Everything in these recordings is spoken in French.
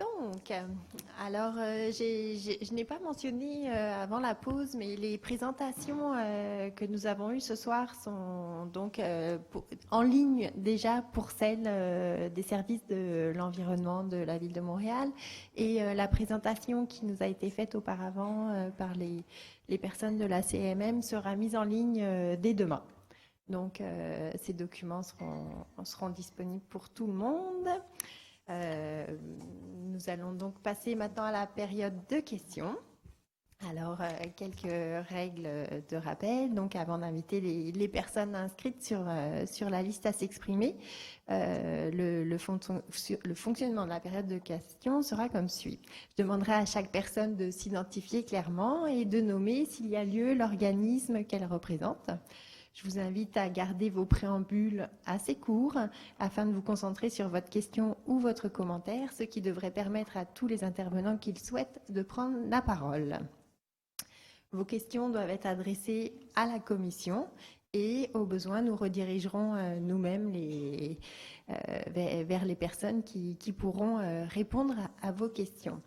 Donc, je n'ai pas mentionné avant la pause, mais les présentations que nous avons eues ce soir sont donc en ligne déjà pour celles des services de l'environnement de la ville de Montréal et la présentation qui nous a été faite auparavant par les personnes de la CMM sera mise en ligne dès demain. Donc, ces documents seront disponibles pour tout le monde. Nous allons donc passer maintenant à la période de questions. Alors, quelques règles de rappel. Donc, avant d'inviter les personnes inscrites sur la liste à s'exprimer, le fonctionnement de la période de questions sera comme suit. Je demanderai à chaque personne de s'identifier clairement et de nommer, s'il y a lieu, l'organisme qu'elle représente. Je vous invite à garder vos préambules assez courts afin de vous concentrer sur votre question ou votre commentaire, ce qui devrait permettre à tous les intervenants qui le souhaitent de prendre la parole. Vos questions doivent être adressées à la commission et au besoin, nous redirigerons nous-mêmes vers les personnes qui pourront répondre à vos questions.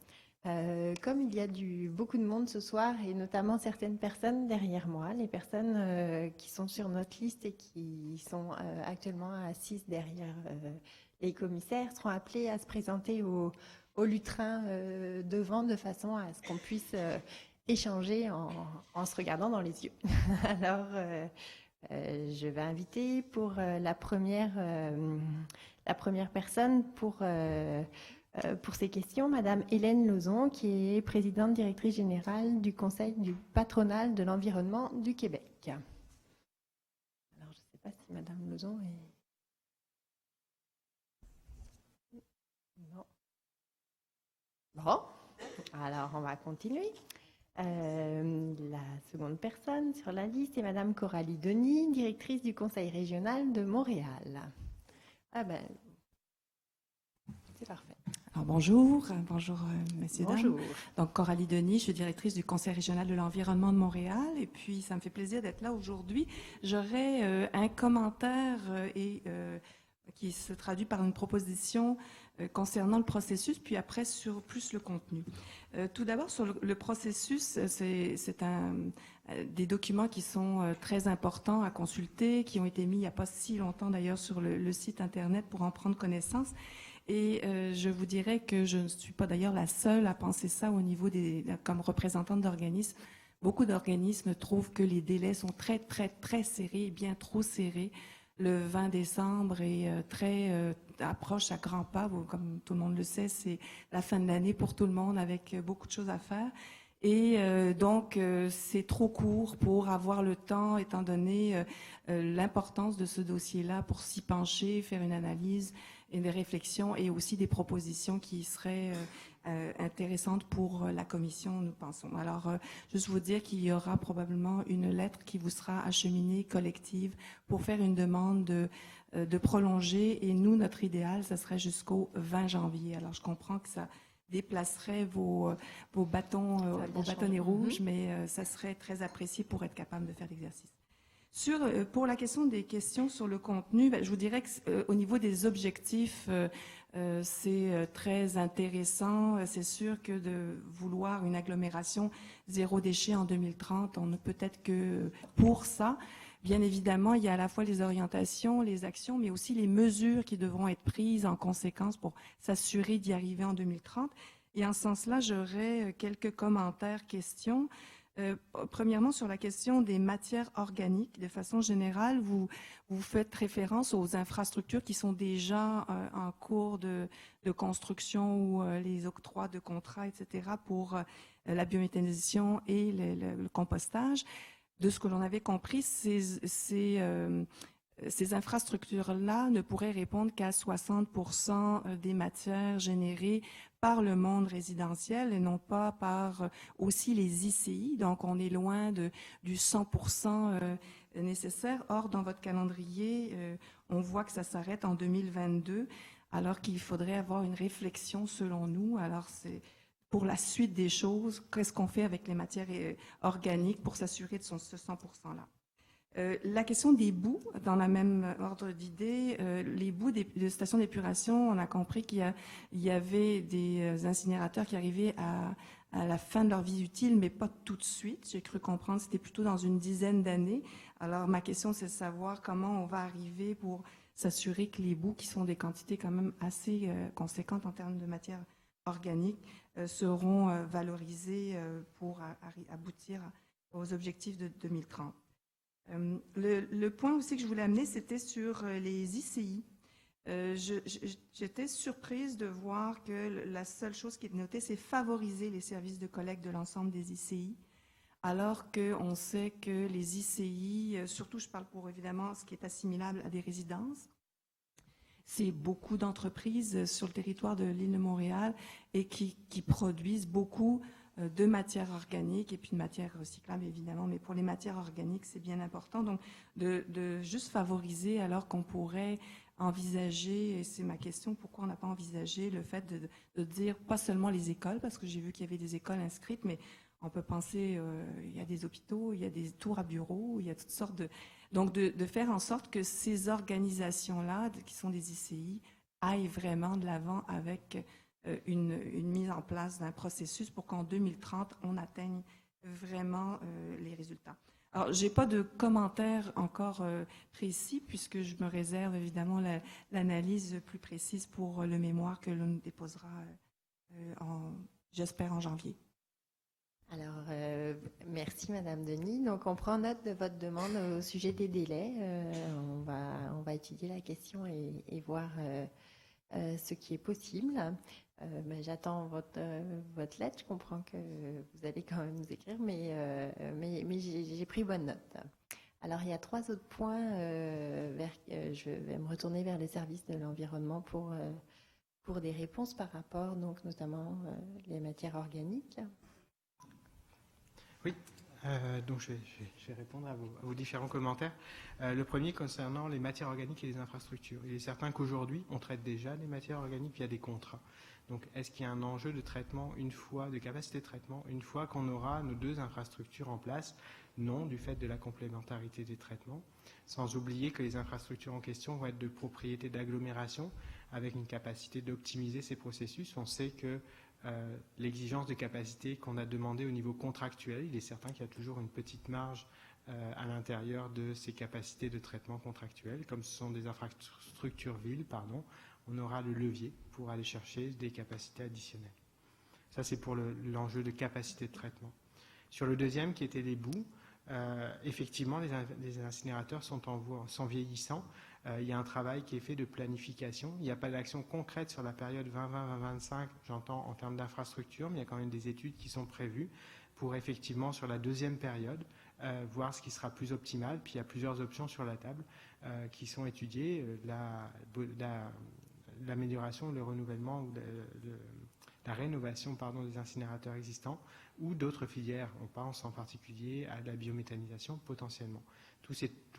Comme il y a beaucoup de monde ce soir et notamment certaines personnes derrière moi, les personnes qui sont sur notre liste et qui sont actuellement assises derrière les commissaires seront appelées à se présenter au lutrin devant de façon à ce qu'on puisse échanger en se regardant dans les yeux. Alors, je vais inviter pour la première personne pour ces questions, Madame Hélène Lauzon, qui est présidente directrice générale du Conseil du patronal de l'environnement du Québec. Alors, je ne sais pas si Madame Lauzon est... Non. Bon, alors on va continuer. La seconde personne sur la liste est Madame Coralie Denis, directrice du Conseil régional de Montréal. Ah ben, c'est parfait. Alors bonjour messieurs, Bonjour. dames. Donc Coralie Denis, je suis directrice du Conseil régional de l'environnement de Montréal et puis ça me fait plaisir d'être là aujourd'hui. J'aurais un commentaire qui se traduit par une proposition concernant le processus, puis après sur plus le contenu. Tout d'abord sur le processus, c'est des documents qui sont très importants à consulter, qui ont été mis il n'y a pas si longtemps d'ailleurs sur le site internet pour en prendre connaissance. Et je vous dirais que je ne suis pas d'ailleurs la seule à penser ça au niveau comme représentante d'organismes. Beaucoup d'organismes trouvent que les délais sont très, très, très serrés, bien trop serrés. Le 20 décembre est approche à grands pas. Comme tout le monde le sait, c'est la fin de l'année pour tout le monde avec beaucoup de choses à faire. Et donc, c'est trop court pour avoir le temps, étant donné l'importance de ce dossier-là, pour s'y pencher, faire une analyse et des réflexions et aussi des propositions qui seraient intéressantes pour la commission, nous pensons. Alors, juste vous dire qu'il y aura probablement une lettre qui vous sera acheminée collective pour faire une demande de prolonger. Et nous, notre idéal, ça serait jusqu'au 20 janvier. Alors, je comprends que ça déplacerait vos bâtonnets rouges, mais ça serait très apprécié pour être capable de faire l'exercice. Pour la question des questions sur le contenu, je vous dirais que au niveau des objectifs, c'est très intéressant. C'est sûr que de vouloir une agglomération zéro déchet en 2030, on ne peut être que pour ça. Bien évidemment, il y a à la fois les orientations, les actions, mais aussi les mesures qui devront être prises en conséquence pour s'assurer d'y arriver en 2030. Et en ce sens-là, j'aurais quelques commentaires, questions. Premièrement, sur la question des matières organiques, de façon générale, vous faites référence aux infrastructures qui sont déjà en cours de construction ou les octrois de contrats, etc., pour la biométhanisation et le compostage. De ce que l'on avait compris, ces infrastructures-là ne pourraient répondre qu'à 60% des matières générées par le monde résidentiel et non pas par aussi les ICI. Donc, on est loin du 100% nécessaire. Or, dans votre calendrier, on voit que ça s'arrête en 2022, alors qu'il faudrait avoir une réflexion selon nous. Alors, c'est pour la suite des choses, qu'est-ce qu'on fait avec les matières organiques pour s'assurer de ce 100%-là? La question des boues, dans le même ordre d'idée, les boues de stations d'épuration, on a compris qu'il y avait des incinérateurs qui arrivaient à la fin de leur vie utile, mais pas tout de suite. J'ai cru comprendre que c'était plutôt dans une dizaine d'années. Alors, ma question, c'est de savoir comment on va arriver pour s'assurer que les boues, qui sont des quantités quand même assez conséquentes en termes de matière organique, seront valorisées pour aboutir aux objectifs de 2030. Le point aussi que je voulais amener, c'était sur les ICI. J'étais surprise de voir que la seule chose qui est notée, c'est favoriser les services de collecte de l'ensemble des ICI, alors qu'on sait que les ICI, surtout je parle pour évidemment ce qui est assimilable à des résidences, c'est beaucoup d'entreprises sur le territoire de l'île de Montréal et qui produisent beaucoup de matières organiques et puis de matières recyclables, évidemment, mais pour les matières organiques, c'est bien important. Donc, de juste favoriser alors qu'on pourrait envisager, et c'est ma question, pourquoi on n'a pas envisagé le fait de dire, pas seulement les écoles, parce que j'ai vu qu'il y avait des écoles inscrites, mais on peut penser, il y a des hôpitaux, il y a des tours à bureaux, il y a toutes sortes de... Donc, de faire en sorte que ces organisations-là, qui sont des ICI, aillent vraiment de l'avant avec une mise en place d'un processus pour qu'en 2030, on atteigne vraiment les résultats. Alors, je n'ai pas de commentaires encore précis, puisque je me réserve évidemment l'analyse plus précise pour le mémoire que l'on déposera, j'espère, en janvier. Alors, merci Madame Denis. Donc, on prend note de votre demande au sujet des délais. On va étudier la question et voir ce qui est possible. J'attends votre lettre. Je comprends que vous allez quand même nous écrire, mais j'ai pris bonne note. Alors, il y a 3 autres points. Je vais me retourner vers les services de l'environnement pour des réponses par rapport, donc notamment les matières organiques. Oui, donc je vais répondre à vos différents commentaires. Le premier concernant les matières organiques et les infrastructures. Il est certain qu'aujourd'hui, on traite déjà des matières organiques via des contrats. Donc, est-ce qu'il y a un enjeu de traitement de capacité de traitement, une fois qu'on aura nos 2 infrastructures en place? Non, du fait de la complémentarité des traitements. Sans oublier que les infrastructures en question vont être de propriété d'agglomération, avec une capacité d'optimiser ces processus. On sait que l'exigence de capacité qu'on a demandée au niveau contractuel, il est certain qu'il y a toujours une petite marge à l'intérieur de ces capacités de traitement contractuelles. Comme ce sont des infrastructures villes, on aura le levier pour aller chercher des capacités additionnelles. Ça, c'est pour l'enjeu de capacité de traitement. Sur le deuxième, qui était les boues, effectivement, les incinérateurs sont vieillissants. Il y a un travail qui est fait de planification. Il n'y a pas d'action concrète sur la période 2020-2025, j'entends, en termes d'infrastructure, mais il y a quand même des études qui sont prévues pour effectivement, sur la deuxième période, voir ce qui sera plus optimal. Puis il y a plusieurs options sur la table qui sont étudiées. L'amélioration, le renouvellement ou la rénovation des incinérateurs existants ou d'autres filières. On pense en particulier à la biométhanisation potentiellement. Tous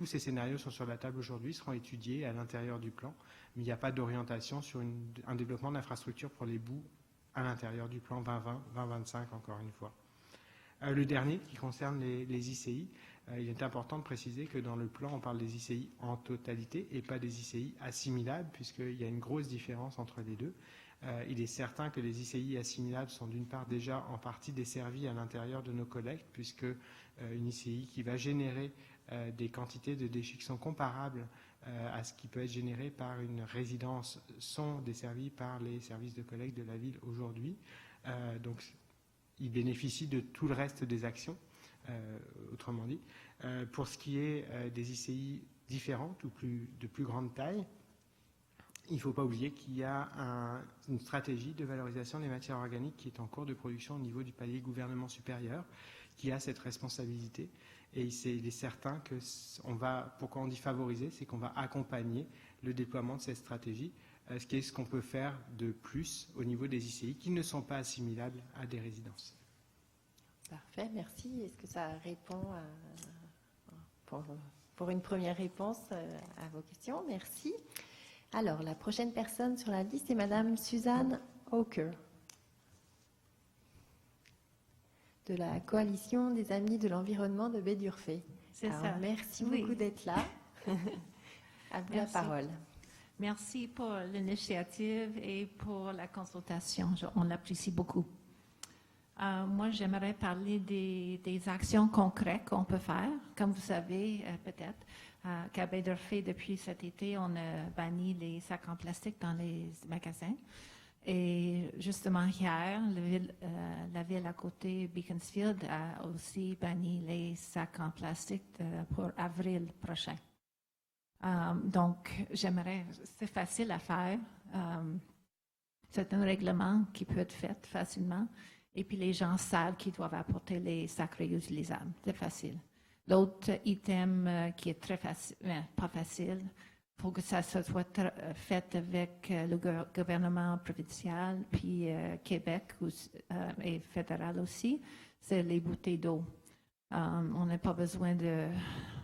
ces scénarios sont sur la table aujourd'hui, seront étudiés à l'intérieur du plan, mais il n'y a pas d'orientation sur un développement d'infrastructures pour les boues à l'intérieur du plan 2020-2025, encore une fois. Le dernier, qui concerne les ICI, il est important de préciser que dans le plan, on parle des ICI en totalité et pas des ICI assimilables, puisqu'il y a une grosse différence entre les deux. Il est certain que les ICI assimilables sont d'une part déjà en partie desservis à l'intérieur de nos collectes, puisque une ICI qui va générer des quantités de déchets qui sont comparables à ce qui peut être généré par une résidence sont desservis par les services de collecte de la ville aujourd'hui. Donc, ils bénéficient de tout le reste des actions, autrement dit. Pour ce qui est des ICI différentes ou de plus grande taille, il ne faut pas oublier qu'il y a une stratégie de valorisation des matières organiques qui est en cours de production au niveau du palier gouvernement supérieur, qui a cette responsabilité. Et il est certain que pourquoi on dit favoriser, c'est qu'on va accompagner le déploiement de cette stratégie, ce qu'on peut faire de plus au niveau des ICI qui ne sont pas assimilables à des résidences. Parfait, merci. Est-ce que ça répond pour une première réponse à vos questions? Merci. Alors, la prochaine personne sur la liste est Madame Suzanne Hawker, de la Coalition des Amis de l'Environnement de Baie d'Urfé. c'est Alors, ça. merci Oui. beaucoup d'être là. À vous la Merci. parole. Merci pour l'initiative et pour la consultation. On l'apprécie beaucoup. Moi, j'aimerais parler des actions concrètes qu'on peut faire. Comme vous savez, peut-être, qu'à Baie-d'Orphée, depuis cet été, on a banni les sacs en plastique dans les magasins. Et justement, hier, la ville à côté, Beaconsfield, a aussi banni les sacs en plastique pour avril prochain. Donc, c'est facile à faire. C'est un règlement qui peut être fait facilement. Et puis, les gens savent qu'ils doivent apporter les sacs réutilisables. C'est facile. L'autre item qui est très facile, pas facile, il faut que ça soit fait avec le gouvernement provincial, puis Québec et fédéral aussi, c'est les bouteilles d'eau. On n'a pas besoin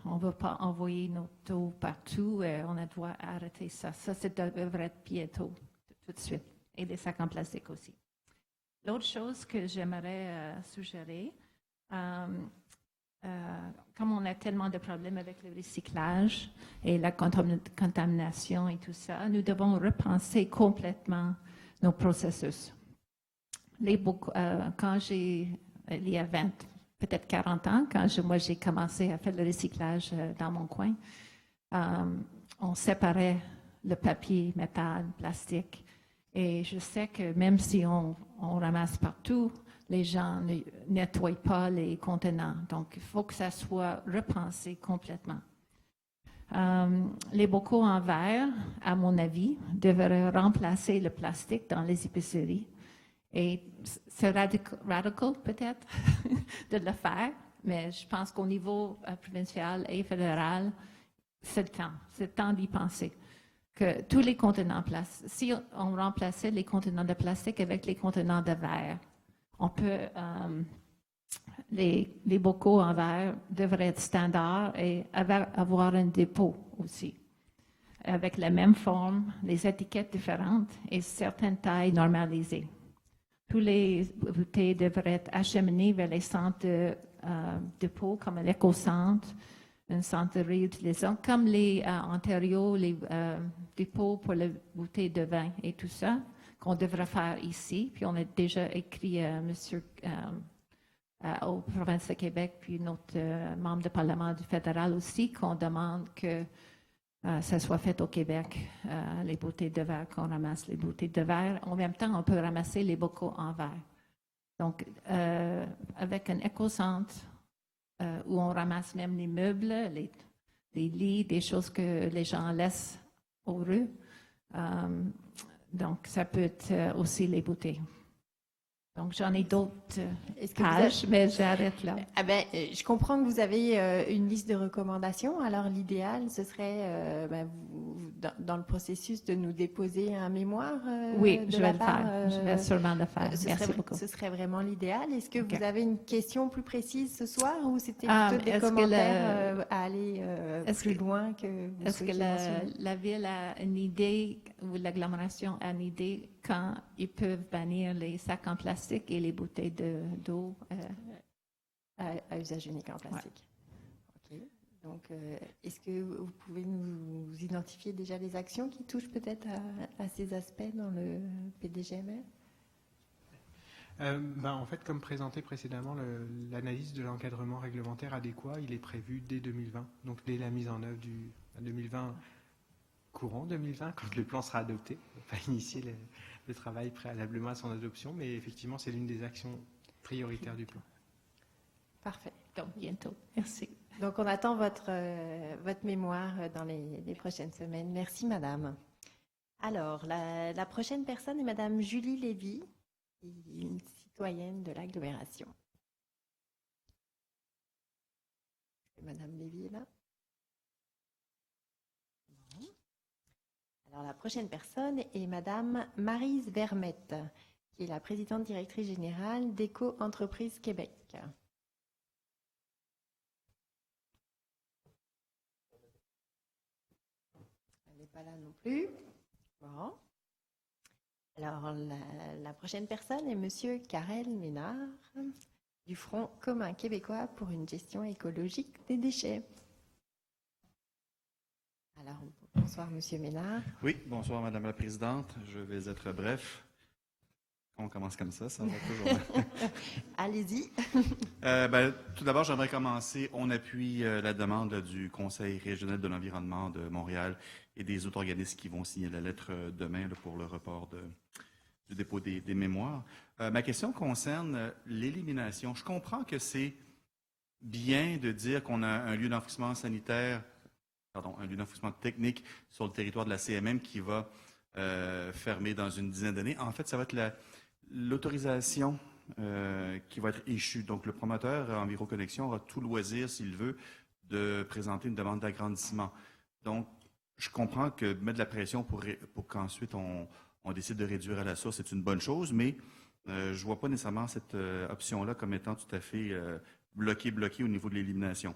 on ne veut pas envoyer notre eau partout, on doit arrêter ça. Ça, devrait être bientôt, tout de suite. Et les sacs en plastique aussi. L'autre chose que j'aimerais suggérer, comme on a tellement de problèmes avec le recyclage et la contamination et tout ça, nous devons repenser complètement nos processus. Quand il y a peut-être 40 ans, quand moi j'ai commencé à faire le recyclage dans mon coin, on séparait le papier, métal, plastique. Et je sais que même si on ramasse partout, les gens ne nettoient pas les contenants. Donc, il faut que ça soit repensé complètement. Les bocaux en verre, à mon avis, devraient remplacer le plastique dans les épiceries. Et c'est radical peut-être de le faire, mais je pense qu'au niveau provincial et fédéral, c'est le temps d'y penser. Que tous les contenants plastiques, si on remplaçait les contenants de plastique avec les contenants de verre, on peut, les bocaux en verre devraient être standards et avoir un dépôt aussi, avec la même forme, les étiquettes différentes et certaines tailles normalisées. Tous les bouteilles devraient être acheminées vers les centres de dépôt, comme l'éco-centre, un centre de réutilisation, comme les Ontario, les dépôts pour les bouteilles de vin et tout ça, qu'on devrait faire ici. Puis on a déjà écrit au province de Québec, puis notre membre de parlement du fédéral aussi, qu'on demande que ça soit fait au Québec, les bouteilles de verre, qu'on ramasse les bouteilles de verre. En même temps, on peut ramasser les bocaux en verre. Donc, avec un éco-centre, où on ramasse même les meubles, les lits, des choses que les gens laissent aux rues. Donc, ça peut être aussi les bouteilles. Donc, j'en ai d'autres pages, mais j'arrête là. Je comprends que vous avez une liste de recommandations. Alors, l'idéal, ce serait, dans le processus, de nous déposer un mémoire. Oui, je vais le faire. Je vais sûrement le faire. Merci beaucoup. Ce serait vraiment l'idéal. Est-ce que Okay. vous avez une question plus précise ce soir ou c'était plutôt des commentaires à aller plus loin que vous Est-ce que mentionner? la ville a une idée, ou l'agglomération a une idée quand ils peuvent bannir les sacs en plastique et les bouteilles d'eau à usage unique en plastique? OK. Donc, est-ce que vous pouvez nous identifier déjà les actions qui touchent peut-être à ces aspects dans le PDGMR? En fait, comme présenté précédemment, l'analyse de l'encadrement réglementaire adéquat, il est prévu dès 2020, donc dès la mise en œuvre du 2020, courant 2020, quand le plan sera adopté. On va pas initier le travail préalablement à son adoption, mais effectivement, c'est l'une des actions prioritaires du plan. Parfait. Donc, bientôt. Merci. Donc, on attend votre mémoire dans les prochaines semaines. Merci, madame. Alors, la prochaine personne est madame Julie Lévy, une citoyenne de l'agglomération. Madame Lévy est là? Bon. Alors, la prochaine personne est madame Maryse Vermette, qui est la présidente directrice générale d'Éco-Entreprises Québec. Elle n'est pas là non plus. Bon. Alors, la prochaine personne est monsieur Karel Ménard, du Front commun québécois pour une gestion écologique des déchets. Alors, bonsoir Monsieur Ménard. Oui, bonsoir Madame la Présidente. Je vais être bref. On commence comme ça va toujours. Allez-y. Tout d'abord, j'aimerais commencer. On appuie la demande du Conseil régional de l'environnement de Montréal et des autres organismes qui vont signer la lettre demain là, pour le report du dépôt des mémoires. Ma question concerne l'élimination. Je comprends que c'est bien de dire qu'on a un lieu d'enfouissement sanitaire, un lieu d'enfouissement technique sur le territoire de la CMM qui va fermer dans une dizaine d'années. En fait, ça va être l'autorisation qui va être échue. Donc, le promoteur Enviroconnexion aura tout loisir, s'il veut, de présenter une demande d'agrandissement. Donc, je comprends que mettre de la pression pour qu'ensuite on décide de réduire à la source, c'est une bonne chose, mais je ne vois pas nécessairement cette option-là comme étant tout à fait bloquée au niveau de l'élimination.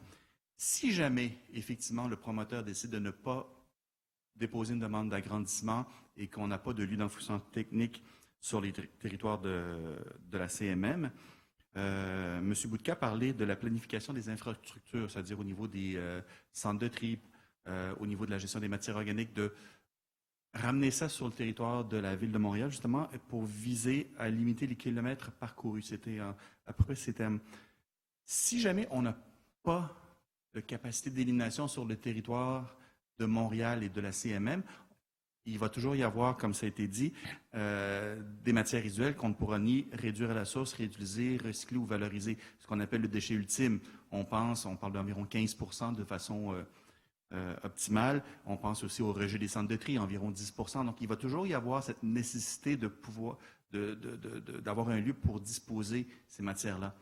Si jamais, effectivement, le promoteur décide de ne pas déposer une demande d'agrandissement et qu'on n'a pas de lieu d'enfouissement technique sur les territoires de la CMM, M. Boudka parlait de la planification des infrastructures, c'est-à-dire au niveau des centres de tri, au niveau de la gestion des matières organiques, de ramener ça sur le territoire de la Ville de Montréal, justement, pour viser à limiter les kilomètres parcourus. C'était à peu près ces thèmes. Si jamais on n'a pas de capacité d'élimination sur le territoire de Montréal et de la CMM, il va toujours y avoir, comme ça a été dit, des matières résiduelles qu'on ne pourra ni réduire à la source, réutiliser, recycler ou valoriser, ce qu'on appelle le déchet ultime. On parle d'environ 15% de façon optimale. On pense aussi au rejet des centres de tri, environ 10%. Donc, il va toujours y avoir cette nécessité de pouvoir, d'avoir un lieu pour disposer ces matières-là.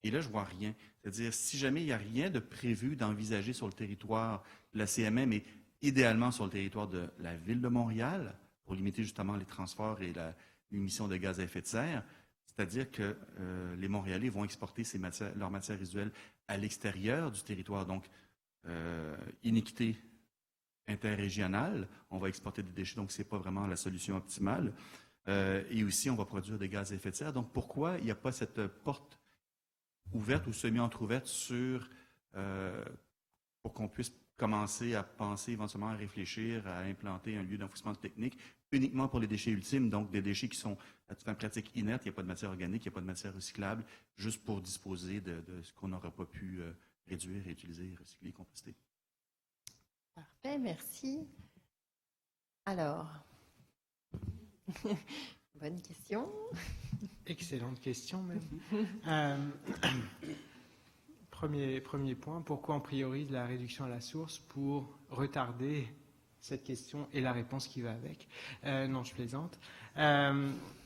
Et là, je vois rien. C'est-à-dire, si jamais il n'y a rien de prévu d'envisager sur le territoire de la CMM et idéalement sur le territoire de la Ville de Montréal, pour limiter justement les transports et l'émission de gaz à effet de serre, c'est-à-dire que les Montréalais vont exporter leurs matières résiduelles à l'extérieur du territoire. Donc, iniquité interrégionale, on va exporter des déchets, donc ce n'est pas vraiment la solution optimale. Et aussi, on va produire des gaz à effet de serre. Donc, pourquoi il n'y a pas cette porte ouverte ou semi-entrouverte pour qu'on puisse commencer à penser, éventuellement à réfléchir, à implanter un lieu d'enfouissement technique uniquement pour les déchets ultimes, donc des déchets qui sont à toute fin pratique inertes, il n'y a pas de matière organique, il n'y a pas de matière recyclable, juste pour disposer de ce qu'on n'aura pas pu réduire, réutiliser, recycler, composter. Parfait, merci. Alors, bonne question. Excellente question, même. Premier point, pourquoi on priorise la réduction à la source pour retarder cette question et la réponse qui va avec? Non, je plaisante.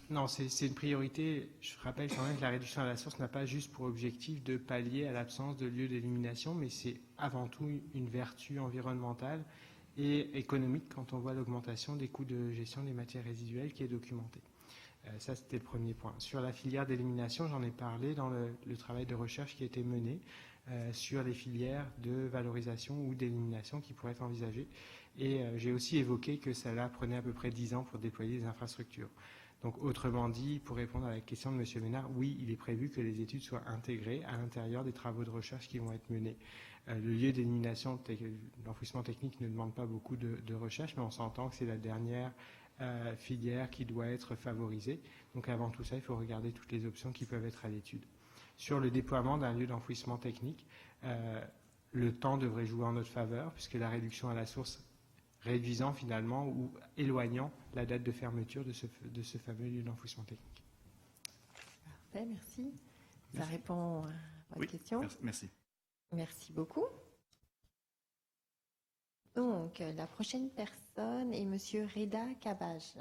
Non, c'est une priorité. Je rappelle quand même que la réduction à la source n'a pas juste pour objectif de pallier à l'absence de lieu d'élimination, mais c'est avant tout une vertu environnementale et économique quand on voit l'augmentation des coûts de gestion des matières résiduelles qui est documentée. Ça, c'était le premier point. Sur la filière d'élimination, j'en ai parlé dans le travail de recherche qui a été mené sur les filières de valorisation ou d'élimination qui pourraient être envisagées. Et j'ai aussi évoqué que cela prenait à peu près 10 ans pour déployer des infrastructures. Donc, autrement dit, pour répondre à la question de M. Ménard, oui, il est prévu que les études soient intégrées à l'intérieur des travaux de recherche qui vont être menés. Le lieu d'élimination, l'enfouissement technique ne demande pas beaucoup de recherche, mais on s'entend que c'est la dernière filière qui doit être favorisée. Donc avant tout ça, il faut regarder toutes les options qui peuvent être à l'étude. Sur le déploiement d'un lieu d'enfouissement technique, le temps devrait jouer en notre faveur, puisque la réduction à la source réduisant finalement ou éloignant la date de fermeture de ce fameux lieu d'enfouissement technique. Parfait, merci. Ça répond à votre question. Merci. Merci beaucoup. Donc, la prochaine personne est Monsieur Reda Kabaj.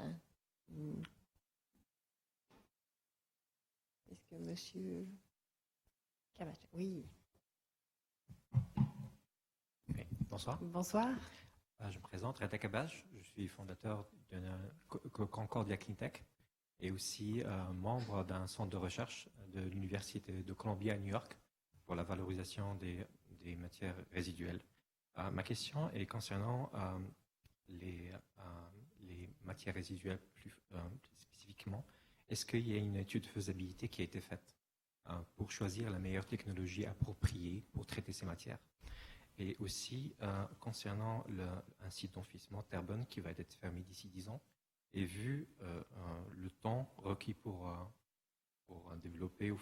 Est-ce que Monsieur Kabaj? Oui. Oui, bonsoir. Bonsoir. Je me présente, Reda Kabaj. Je suis fondateur de Concordia Cleantech et aussi membre d'un centre de recherche de l'Université de Columbia à New York pour la valorisation des matières résiduelles. Ma question est concernant les matières résiduelles plus spécifiquement. Est-ce qu'il y a une étude de faisabilité qui a été faite pour choisir la meilleure technologie appropriée pour traiter ces matières. Et aussi, concernant un site d'enfouissement Terrebonne qui va être fermé d'ici 10 ans, et vu le temps requis pour développer,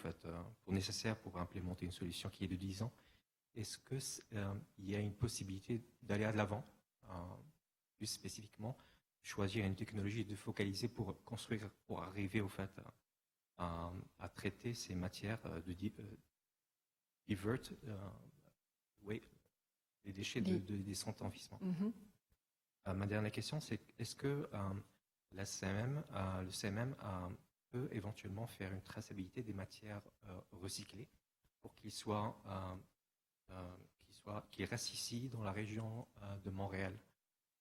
pour nécessaire pour implémenter une solution qui est de 10 ans, est-ce qu'il y a une possibilité d'aller de l'avant, plus spécifiquement, choisir une technologie et de focaliser pour construire, pour arriver à traiter ces matières divert, les déchets des centres d'enfouissement. Ma dernière question, c'est est-ce que le CMM peut éventuellement faire une traçabilité des matières recyclées pour qu'ils restent ici dans la région de Montréal,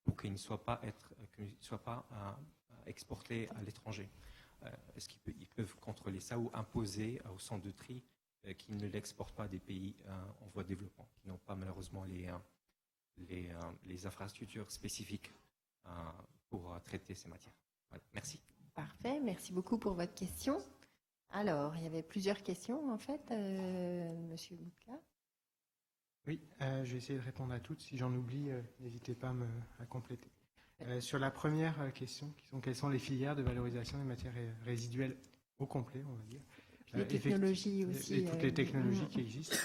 pour qu'ils ne soient pas exportés à l'étranger? Est-ce qu'ils peuvent contrôler ça ou imposer au centre de tri qu'ils ne l'exportent pas à des pays en voie de développement, qui n'ont pas malheureusement les infrastructures spécifiques pour traiter ces matières? Voilà. Merci. Parfait, merci beaucoup pour votre question. Alors, il y avait plusieurs questions en fait, Monsieur Boudka. Oui, je vais essayer de répondre à toutes. Si j'en oublie, n'hésitez pas à compléter. Sur la première question, quelles sont les filières de valorisation des matières résiduelles au complet, on va dire. Les technologies aussi. Et toutes les technologies qui existent.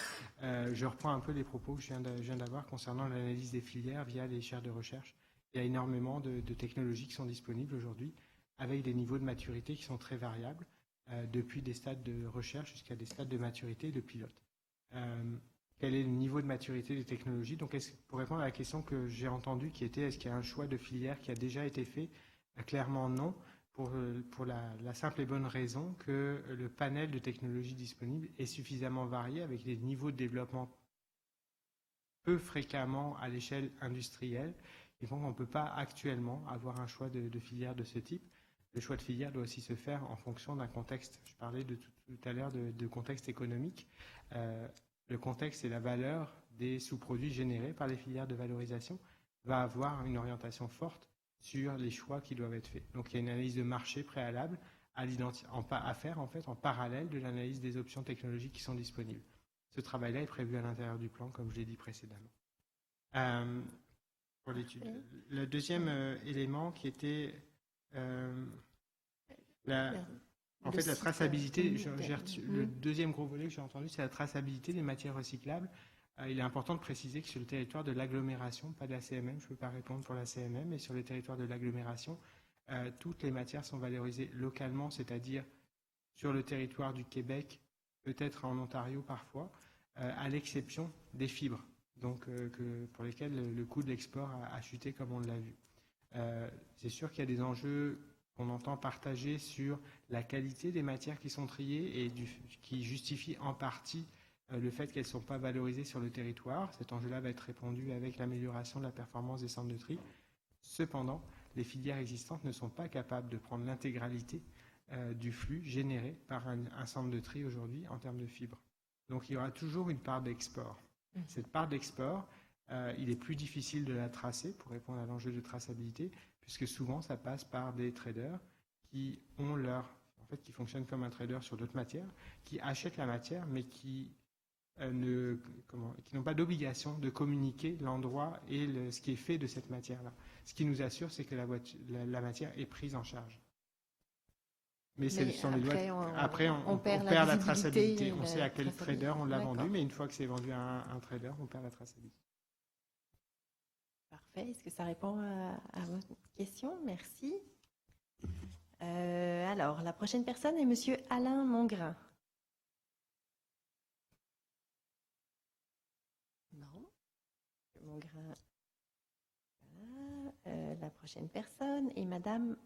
Je reprends un peu les propos que je viens d'avoir concernant l'analyse des filières via les chaires de recherche. Il y a énormément de technologies qui sont disponibles aujourd'hui, avec des niveaux de maturité qui sont très variables, depuis des stades de recherche jusqu'à des stades de maturité et de pilote. Quel est le niveau de maturité des technologies? Donc, pour répondre à la question que j'ai entendue, qui était est-ce qu'il y a un choix de filière qui a déjà été fait? Clairement non, pour la simple et bonne raison que le panel de technologies disponibles est suffisamment varié, avec des niveaux de développement peu fréquemment à l'échelle industrielle. Et donc, on ne peut pas actuellement avoir un choix de filière de ce type. Le choix de filière doit aussi se faire en fonction d'un contexte. Je parlais tout à l'heure de contexte économique. Le contexte et la valeur des sous-produits générés par les filières de valorisation va avoir une orientation forte sur les choix qui doivent être faits. Donc il y a une analyse de marché préalable à faire en fait en parallèle de l'analyse des options technologiques qui sont disponibles. Ce travail-là est prévu à l'intérieur du plan, comme je l'ai dit précédemment. Pour l'étude. Le deuxième élément qui était la traçabilité, le deuxième gros volet que j'ai entendu, c'est la traçabilité des matières recyclables. Il est important de préciser que sur le territoire de l'agglomération, pas de la CMM, je ne peux pas répondre pour la CMM, mais sur le territoire de l'agglomération, toutes les matières sont valorisées localement, c'est-à-dire sur le territoire du Québec, peut-être en Ontario parfois, à l'exception des fibres, donc pour lesquelles le coût de l'export a chuté comme on l'a vu. C'est sûr qu'il y a des enjeux qu'on entend partager sur la qualité des matières qui sont triées et qui justifie en partie le fait qu'elles ne sont pas valorisées sur le territoire. Cet enjeu-là va être répondu avec l'amélioration de la performance des centres de tri. Cependant, les filières existantes ne sont pas capables de prendre l'intégralité du flux généré par un centre de tri aujourd'hui en termes de fibres. Donc il y aura toujours une part d'export. Cette part d'export, il est plus difficile de la tracer pour répondre à l'enjeu de traçabilité, puisque souvent ça passe par des traders qui fonctionnent comme un trader sur d'autres matières, qui achètent la matière, mais qui n'ont pas d'obligation de communiquer l'endroit et ce qui est fait de cette matière-là. Ce qui nous assure, c'est que la matière est prise en charge. Mais après, on perd la traçabilité. On sait à quel trader on l'a vendu, mais une fois que c'est vendu à un trader, on perd la traçabilité. Parfait. Est-ce que ça répond à votre question? Merci. Alors, la prochaine personne est Monsieur Alain Mongrain. Non. Mongrain. Voilà. La prochaine personne est Madame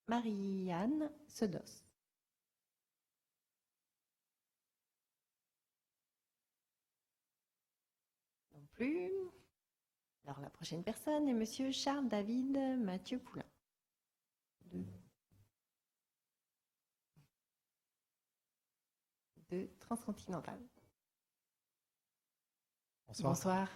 Marie-Anne Sedos. Non plus. Alors, la prochaine personne est Monsieur Charles-David Mathieu Poulain. De Transcontinental. Bonsoir. Bonsoir.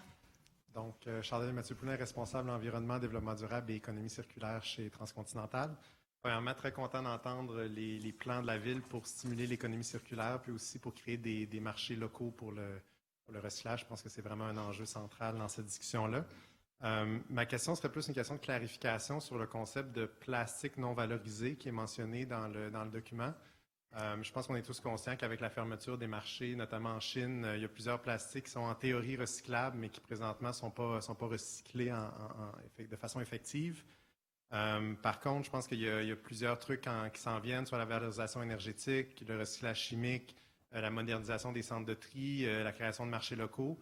Donc, Charles-David Mathieu Poulain, responsable environnement, développement durable et économie circulaire chez Transcontinental. Premièrement, très content d'entendre les plans de la ville pour stimuler l'économie circulaire, puis aussi pour créer des marchés locaux pour le recyclage. Je pense que c'est vraiment un enjeu central dans cette discussion-là. Ma question serait plus une question de clarification sur le concept de plastique non valorisé qui est mentionné dans le document. Je pense qu'on est tous conscients qu'avec la fermeture des marchés, notamment en Chine, il y a plusieurs plastiques qui sont en théorie recyclables, mais qui présentement ne sont pas recyclés de façon effective. Par contre, je pense qu'il y a plusieurs trucs qui s'en viennent sur la valorisation énergétique, le recyclage chimique, la modernisation des centres de tri, la création de marchés locaux.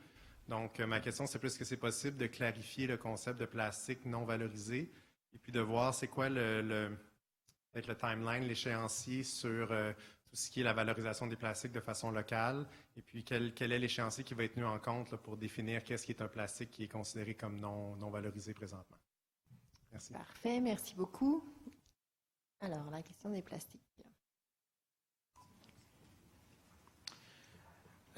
Donc, ma question, c'est plus que c'est possible de clarifier le concept de plastique non valorisé et puis de voir c'est quoi peut-être le timeline, l'échéancier sur tout ce qui est la valorisation des plastiques de façon locale et puis quel est l'échéancier qui va être tenu en compte là, pour définir qu'est-ce qui est un plastique qui est considéré comme non valorisé présentement. Merci. Parfait, merci beaucoup. Alors, la question des plastiques.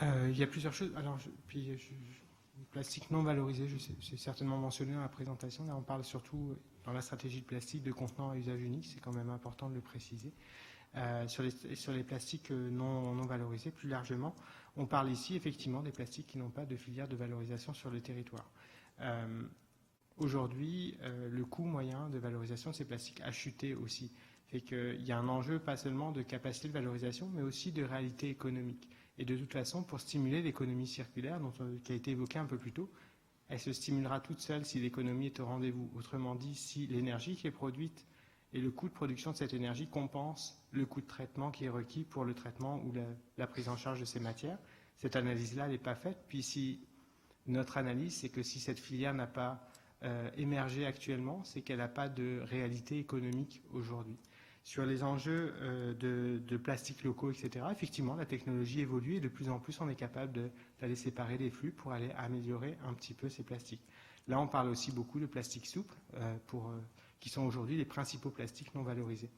Il y a plusieurs choses. Alors, le plastique non valorisé, c'est certainement mentionné dans la présentation. Là, on parle surtout dans la stratégie de plastique de contenants à usage unique. C'est quand même important de le préciser. Sur les plastiques non valorisés, plus largement, on parle ici effectivement des plastiques qui n'ont pas de filière de valorisation sur le territoire. Aujourd'hui, le coût moyen de valorisation de ces plastiques a chuté aussi. Fait qu'il y a un enjeu pas seulement de capacité de valorisation, mais aussi de réalité économique. Et de toute façon, pour stimuler l'économie circulaire, qui a été évoquée un peu plus tôt, elle se stimulera toute seule si l'économie est au rendez-vous. Autrement dit, si l'énergie qui est produite et le coût de production de cette énergie compense le coût de traitement qui est requis pour le traitement ou la prise en charge de ces matières. Cette analyse-là, elle n'est pas faite. Puis si notre analyse, c'est que si cette filière n'a pas émergé actuellement, c'est qu'elle n'a pas de réalité économique aujourd'hui. Sur les enjeux de plastiques locaux, etc., effectivement, la technologie évolue et de plus en plus, on est capable d'aller séparer les flux pour aller améliorer un petit peu ces plastiques. Là, on parle aussi beaucoup de plastiques souples, qui sont aujourd'hui les principaux plastiques non valorisés.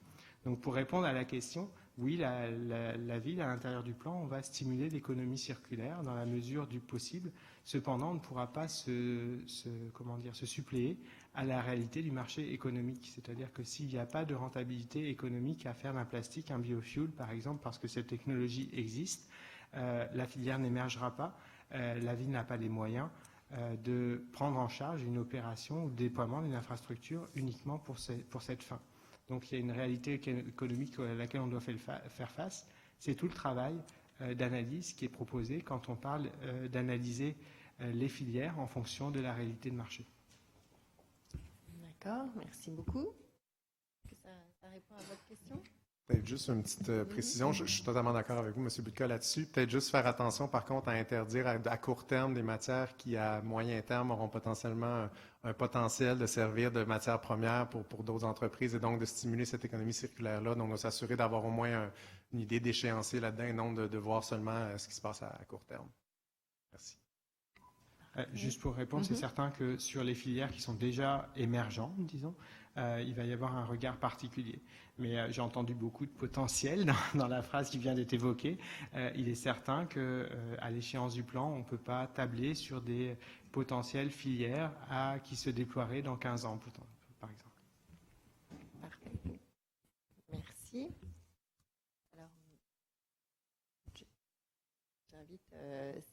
Donc, pour répondre à la question, oui, la ville, à l'intérieur du plan, on va stimuler l'économie circulaire dans la mesure du possible. Cependant, on ne pourra pas se suppléer à la réalité du marché économique. C'est-à-dire que s'il n'y a pas de rentabilité économique à faire d'un plastique un biofuel, par exemple, parce que cette technologie existe, la filière n'émergera pas. La ville n'a pas les moyens de prendre en charge une opération ou le déploiement d'une infrastructure uniquement pour cette fin. Donc il y a une réalité économique à laquelle on doit faire face. C'est tout le travail d'analyse qui est proposé quand on parle d'analyser les filières en fonction de la réalité de marché. D'accord, merci beaucoup. Est-ce que ça répond à votre question? Peut-être juste une petite précision. Je suis totalement d'accord avec vous, M. Budka, là-dessus. Peut-être juste faire attention, par contre, à interdire à court terme des matières qui, à moyen terme, auront potentiellement un potentiel de servir de matière première pour d'autres entreprises et donc de stimuler cette économie circulaire-là. Donc, de s'assurer d'avoir au moins une idée d'échéancier là-dedans et non de voir seulement ce qui se passe à court terme. Merci. Juste pour répondre, c'est certain que sur les filières qui sont déjà émergentes, disons, il va y avoir un regard particulier. Mais j'ai entendu beaucoup de potentiel dans la phrase qui vient d'être évoquée. Il est certain qu'à l'échéance du plan, on ne peut pas tabler sur des potentielles filières qui se déploieraient dans 15 ans, par exemple. Parfait. Merci. Alors, j'invite,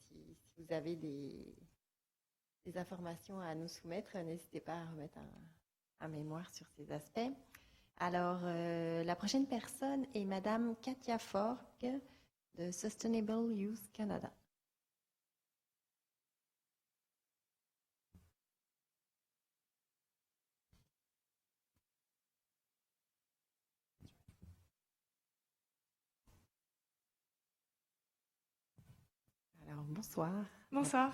si vous avez des informations à nous soumettre, n'hésitez pas à remettre un mémoire sur ces aspects. Alors, la prochaine personne est Madame Katia Forg de Sustainable Youth Canada. Alors, bonsoir. Bonsoir.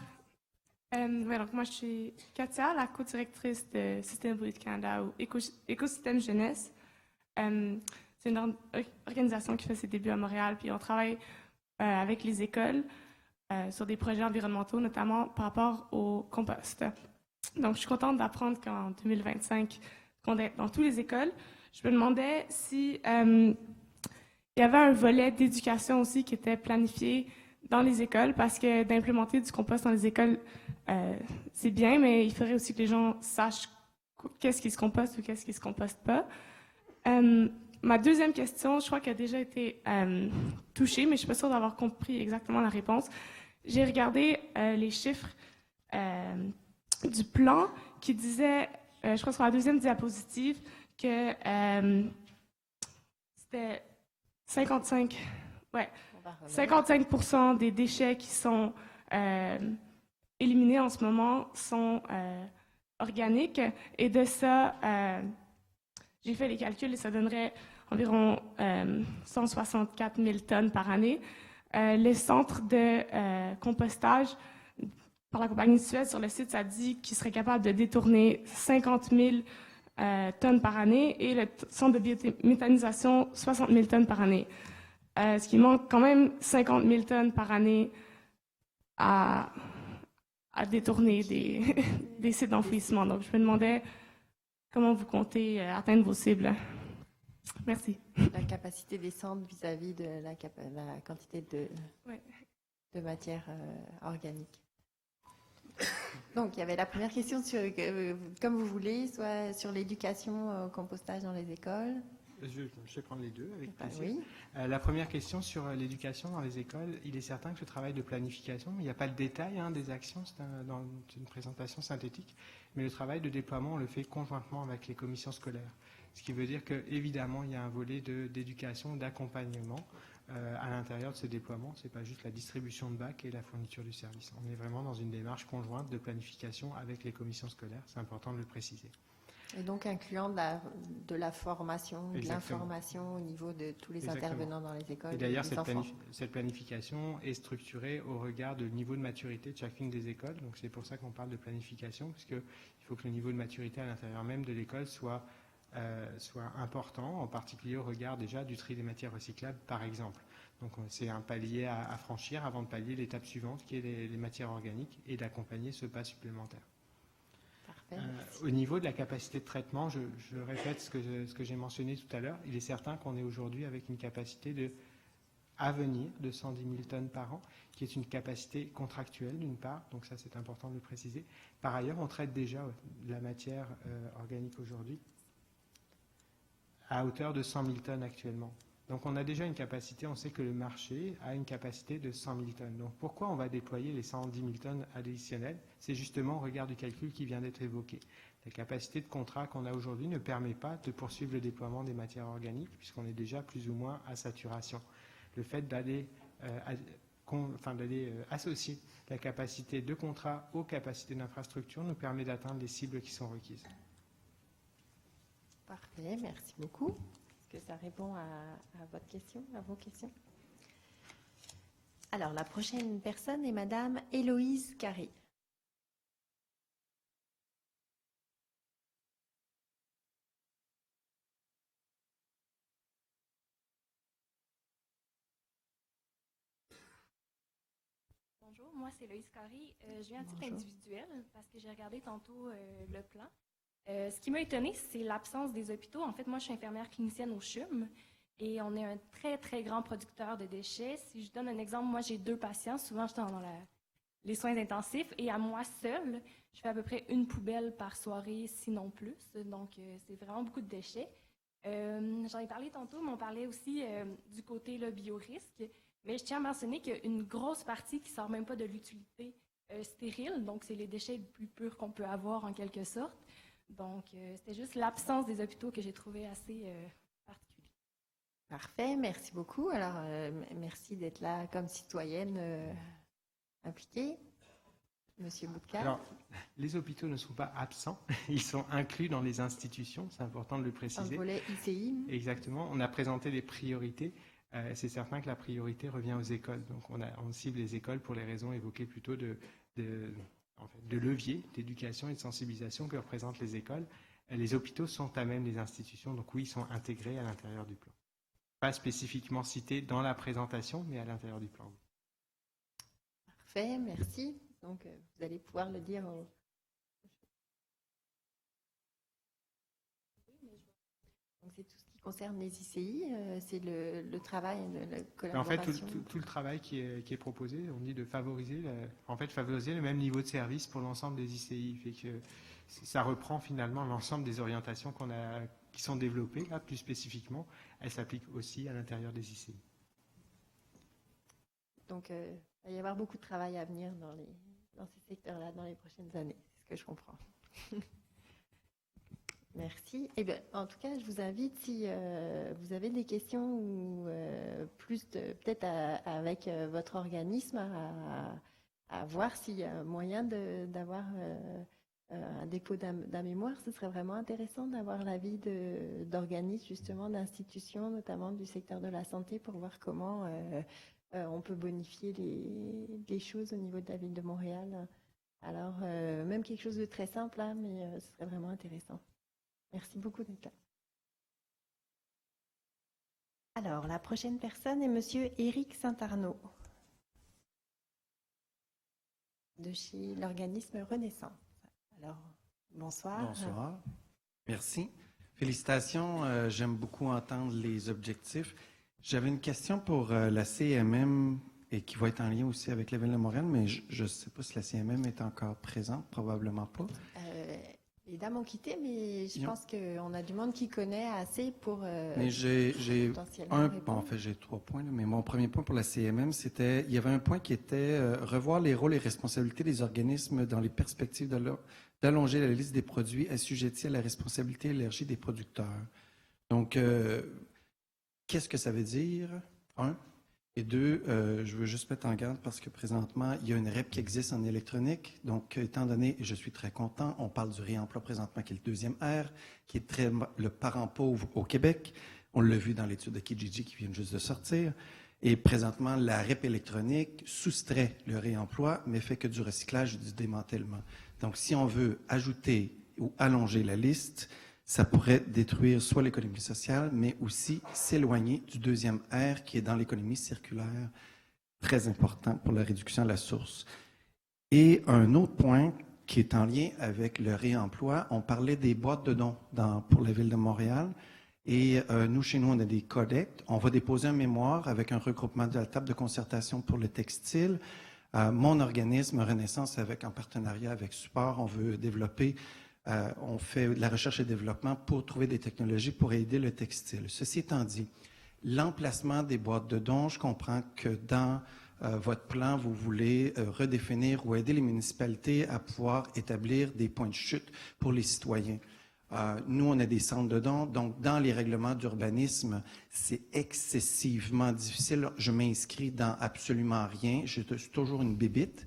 Donc moi, je suis Katia, la co-directrice de Sustainable Youth Canada ou Écosystème Jeunesse. C'est une organisation qui fait ses débuts à Montréal, puis on travaille avec les écoles sur des projets environnementaux, notamment par rapport au compost. Donc, je suis contente d'apprendre qu'en 2025, qu'on est dans toutes les écoles. Je me demandais si il y avait un volet d'éducation aussi qui était planifié dans les écoles, parce que d'implémenter du compost dans les écoles, c'est bien, mais il faudrait aussi que les gens sachent qu'est-ce qui se composte ou qu'est-ce qui se composte pas. Ma deuxième question, je crois qu'elle a déjà été touchée, mais je ne suis pas sûre d'avoir compris exactement la réponse. J'ai regardé les chiffres du plan qui disait, je crois sur la deuxième diapositive, que c'était 55, ouais, 55% des déchets qui sont éliminés en ce moment sont organiques. Et de ça, j'ai fait les calculs et ça donnerait environ 164 000 tonnes par année. Les centres de compostage par la compagnie Suez sur le site, ça dit qu'ils seraient capables de détourner 50 000 tonnes par année et le centre de biométhanisation 60 000 tonnes par année. Ce qui manque quand même 50 000 tonnes par année à détourner des sites d'enfouissement. Donc, je me demandais comment vous comptez atteindre vos cibles. Merci. La capacité des centres vis-à-vis de la quantité de matière organique. Donc, il y avait la première question sur, comme vous voulez, soit sur l'éducation au compostage dans les écoles. Je vais prendre les deux avec plaisir. Oui. La première question sur l'éducation dans les écoles, il est certain que le travail de planification, il n'y a pas le détail des actions, c'est dans une présentation synthétique, mais le travail de déploiement, on le fait conjointement avec les commissions scolaires. Ce qui veut dire qu'évidemment, il y a un volet d'éducation, d'accompagnement à l'intérieur de ce déploiement. Ce n'est pas juste la distribution de bacs et la fourniture du service. On est vraiment dans une démarche conjointe de planification avec les commissions scolaires. C'est important de le préciser. Et donc incluant de la formation, de Exactement. l'information au niveau de tous les Exactement. intervenants dans les écoles. Et d'ailleurs, les enfants. cette planification est structurée au regard du niveau de maturité de chacune des écoles. Donc c'est pour ça qu'on parle de planification, puisqu'il faut que le niveau de maturité à l'intérieur même de l'école soit important, en particulier au regard déjà du tri des matières recyclables, par exemple. Donc c'est un palier à franchir avant de pallier l'étape suivante, qui est les matières organiques, et d'accompagner ce pas supplémentaire. Au niveau de la capacité de traitement, je répète ce que j'ai mentionné tout à l'heure. Il est certain qu'on est aujourd'hui avec une capacité à venir de 110 000 tonnes par an, qui est une capacité contractuelle d'une part, donc ça c'est important de le préciser. Par ailleurs, on traite déjà de la matière organique aujourd'hui à hauteur de 100 000 tonnes actuellement. Donc on a déjà une capacité, on sait que le marché a une capacité de 100 000 tonnes. Donc pourquoi on va déployer les 110 000 tonnes additionnelles? C'est justement au regard du calcul qui vient d'être évoqué. La capacité de contrat qu'on a aujourd'hui ne permet pas de poursuivre le déploiement des matières organiques puisqu'on est déjà plus ou moins à saturation. Le fait d'aller associer la capacité de contrat aux capacités d'infrastructure nous permet d'atteindre les cibles qui sont requises. Parfait, merci beaucoup. Est-ce que ça répond à votre question, à vos questions? Alors, la prochaine personne est Madame Héloïse Carré. Bonjour, moi c'est Loïs Carré. Je viens à titre individuel parce que j'ai regardé tantôt le plan. Ce qui m'a étonnée, c'est l'absence des hôpitaux. En fait, moi, je suis infirmière clinicienne au CHUM et on est un très, très grand producteur de déchets. Si je donne un exemple, moi, j'ai 2 patients. Souvent, je suis dans les soins intensifs et à moi seule, je fais à peu près 1 poubelle par soirée, sinon plus. Donc, c'est vraiment beaucoup de déchets. J'en ai parlé tantôt, mais on parlait aussi du côté biorisque. Mais je tiens à mentionner qu'il y a une grosse partie qui ne sort même pas de l'utilité stérile. Donc, c'est les déchets les plus purs qu'on peut avoir en quelque sorte. Donc, c'était juste l'absence des hôpitaux que j'ai trouvé assez particulier. Parfait, merci beaucoup. Alors, merci d'être là comme citoyenne impliquée. Monsieur Boutcal. Alors, les hôpitaux ne sont pas absents, ils sont inclus dans les institutions, c'est important de le préciser. Un volet ICI. Exactement, on a présenté les priorités. C'est certain que la priorité revient aux écoles. Donc, on cible les écoles pour les raisons évoquées plutôt de levier d'éducation et de sensibilisation que représentent les écoles. Les hôpitaux sont à même les institutions, donc oui, ils sont intégrés à l'intérieur du plan. Pas spécifiquement cités dans la présentation, mais à l'intérieur du plan. Parfait, merci. Donc, vous allez pouvoir le dire. Donc, c'est tout ce qui concerne les ICI, c'est le travail, la collaboration. En fait, tout le travail qui est proposé, on dit de favoriser le même niveau de service pour l'ensemble des ICI. Fait que ça reprend finalement l'ensemble des orientations qu'on a qui sont développées, là, plus spécifiquement, elles s'appliquent aussi à l'intérieur des ICI. Donc, il va y avoir beaucoup de travail à venir dans ces secteurs-là dans les prochaines années, c'est ce que je comprends. Merci. Eh bien, en tout cas, je vous invite, si vous avez des questions ou peut-être avec votre organisme, à voir s'il y a moyen d'avoir un dépôt d'un mémoire. Ce serait vraiment intéressant d'avoir l'avis d'organismes, justement, d'institutions, notamment du secteur de la santé, pour voir comment on peut bonifier les choses au niveau de la ville de Montréal. Alors, même quelque chose de très simple, là, mais ce serait vraiment intéressant. Merci beaucoup d'être là. Alors, la prochaine personne est Monsieur Éric Saint-Arnaud, de chez l'organisme Renaissance. Alors, bonsoir. Bonsoir. Merci. Félicitations. J'aime beaucoup entendre les objectifs. J'avais une question pour la CMM et qui va être en lien aussi avec la Ville de Montréal, mais je ne sais pas si la CMM est encore présente, probablement pas. Les dames ont quitté, mais je pense qu'on a du monde qui connaît assez pour mais j'ai en fait, j'ai 3 points, là, mais mon premier point pour la CMM, c'était, il y avait un point qui était revoir les rôles et responsabilités des organismes dans les perspectives d'allonger la liste des produits assujettis à la responsabilité élargie des producteurs. Donc, qu'est-ce que ça veut dire? 1. Et 2, je veux juste mettre en garde parce que présentement, il y a une REP qui existe en électronique. Donc, étant donné, et je suis très content, on parle du réemploi présentement qui est le deuxième R, qui est le parent pauvre au Québec. On l'a vu dans l'étude de Kijiji qui vient juste de sortir. Et présentement, la REP électronique soustrait le réemploi, mais fait que du recyclage et du démantèlement. Donc, si on veut ajouter ou allonger la liste, ça pourrait détruire soit l'économie sociale, mais aussi s'éloigner du deuxième R qui est dans l'économie circulaire, très important pour la réduction à la source. Et un autre point qui est en lien avec le réemploi, on parlait des boîtes de dons pour la Ville de Montréal. Et nous, chez nous, on a des collectes. On va déposer un mémoire avec un regroupement de la table de concertation pour le textile. Mon organisme, Renaissance, en partenariat avec Support, on veut développer on fait de la recherche et développement pour trouver des technologies pour aider le textile. Ceci étant dit, l'emplacement des boîtes de dons, je comprends que dans votre plan, vous voulez redéfinir ou aider les municipalités à pouvoir établir des points de chute pour les citoyens. Nous, on a des centres de dons, donc dans les règlements d'urbanisme, c'est excessivement difficile. Je m'inscris dans absolument rien. Je suis toujours une bébite.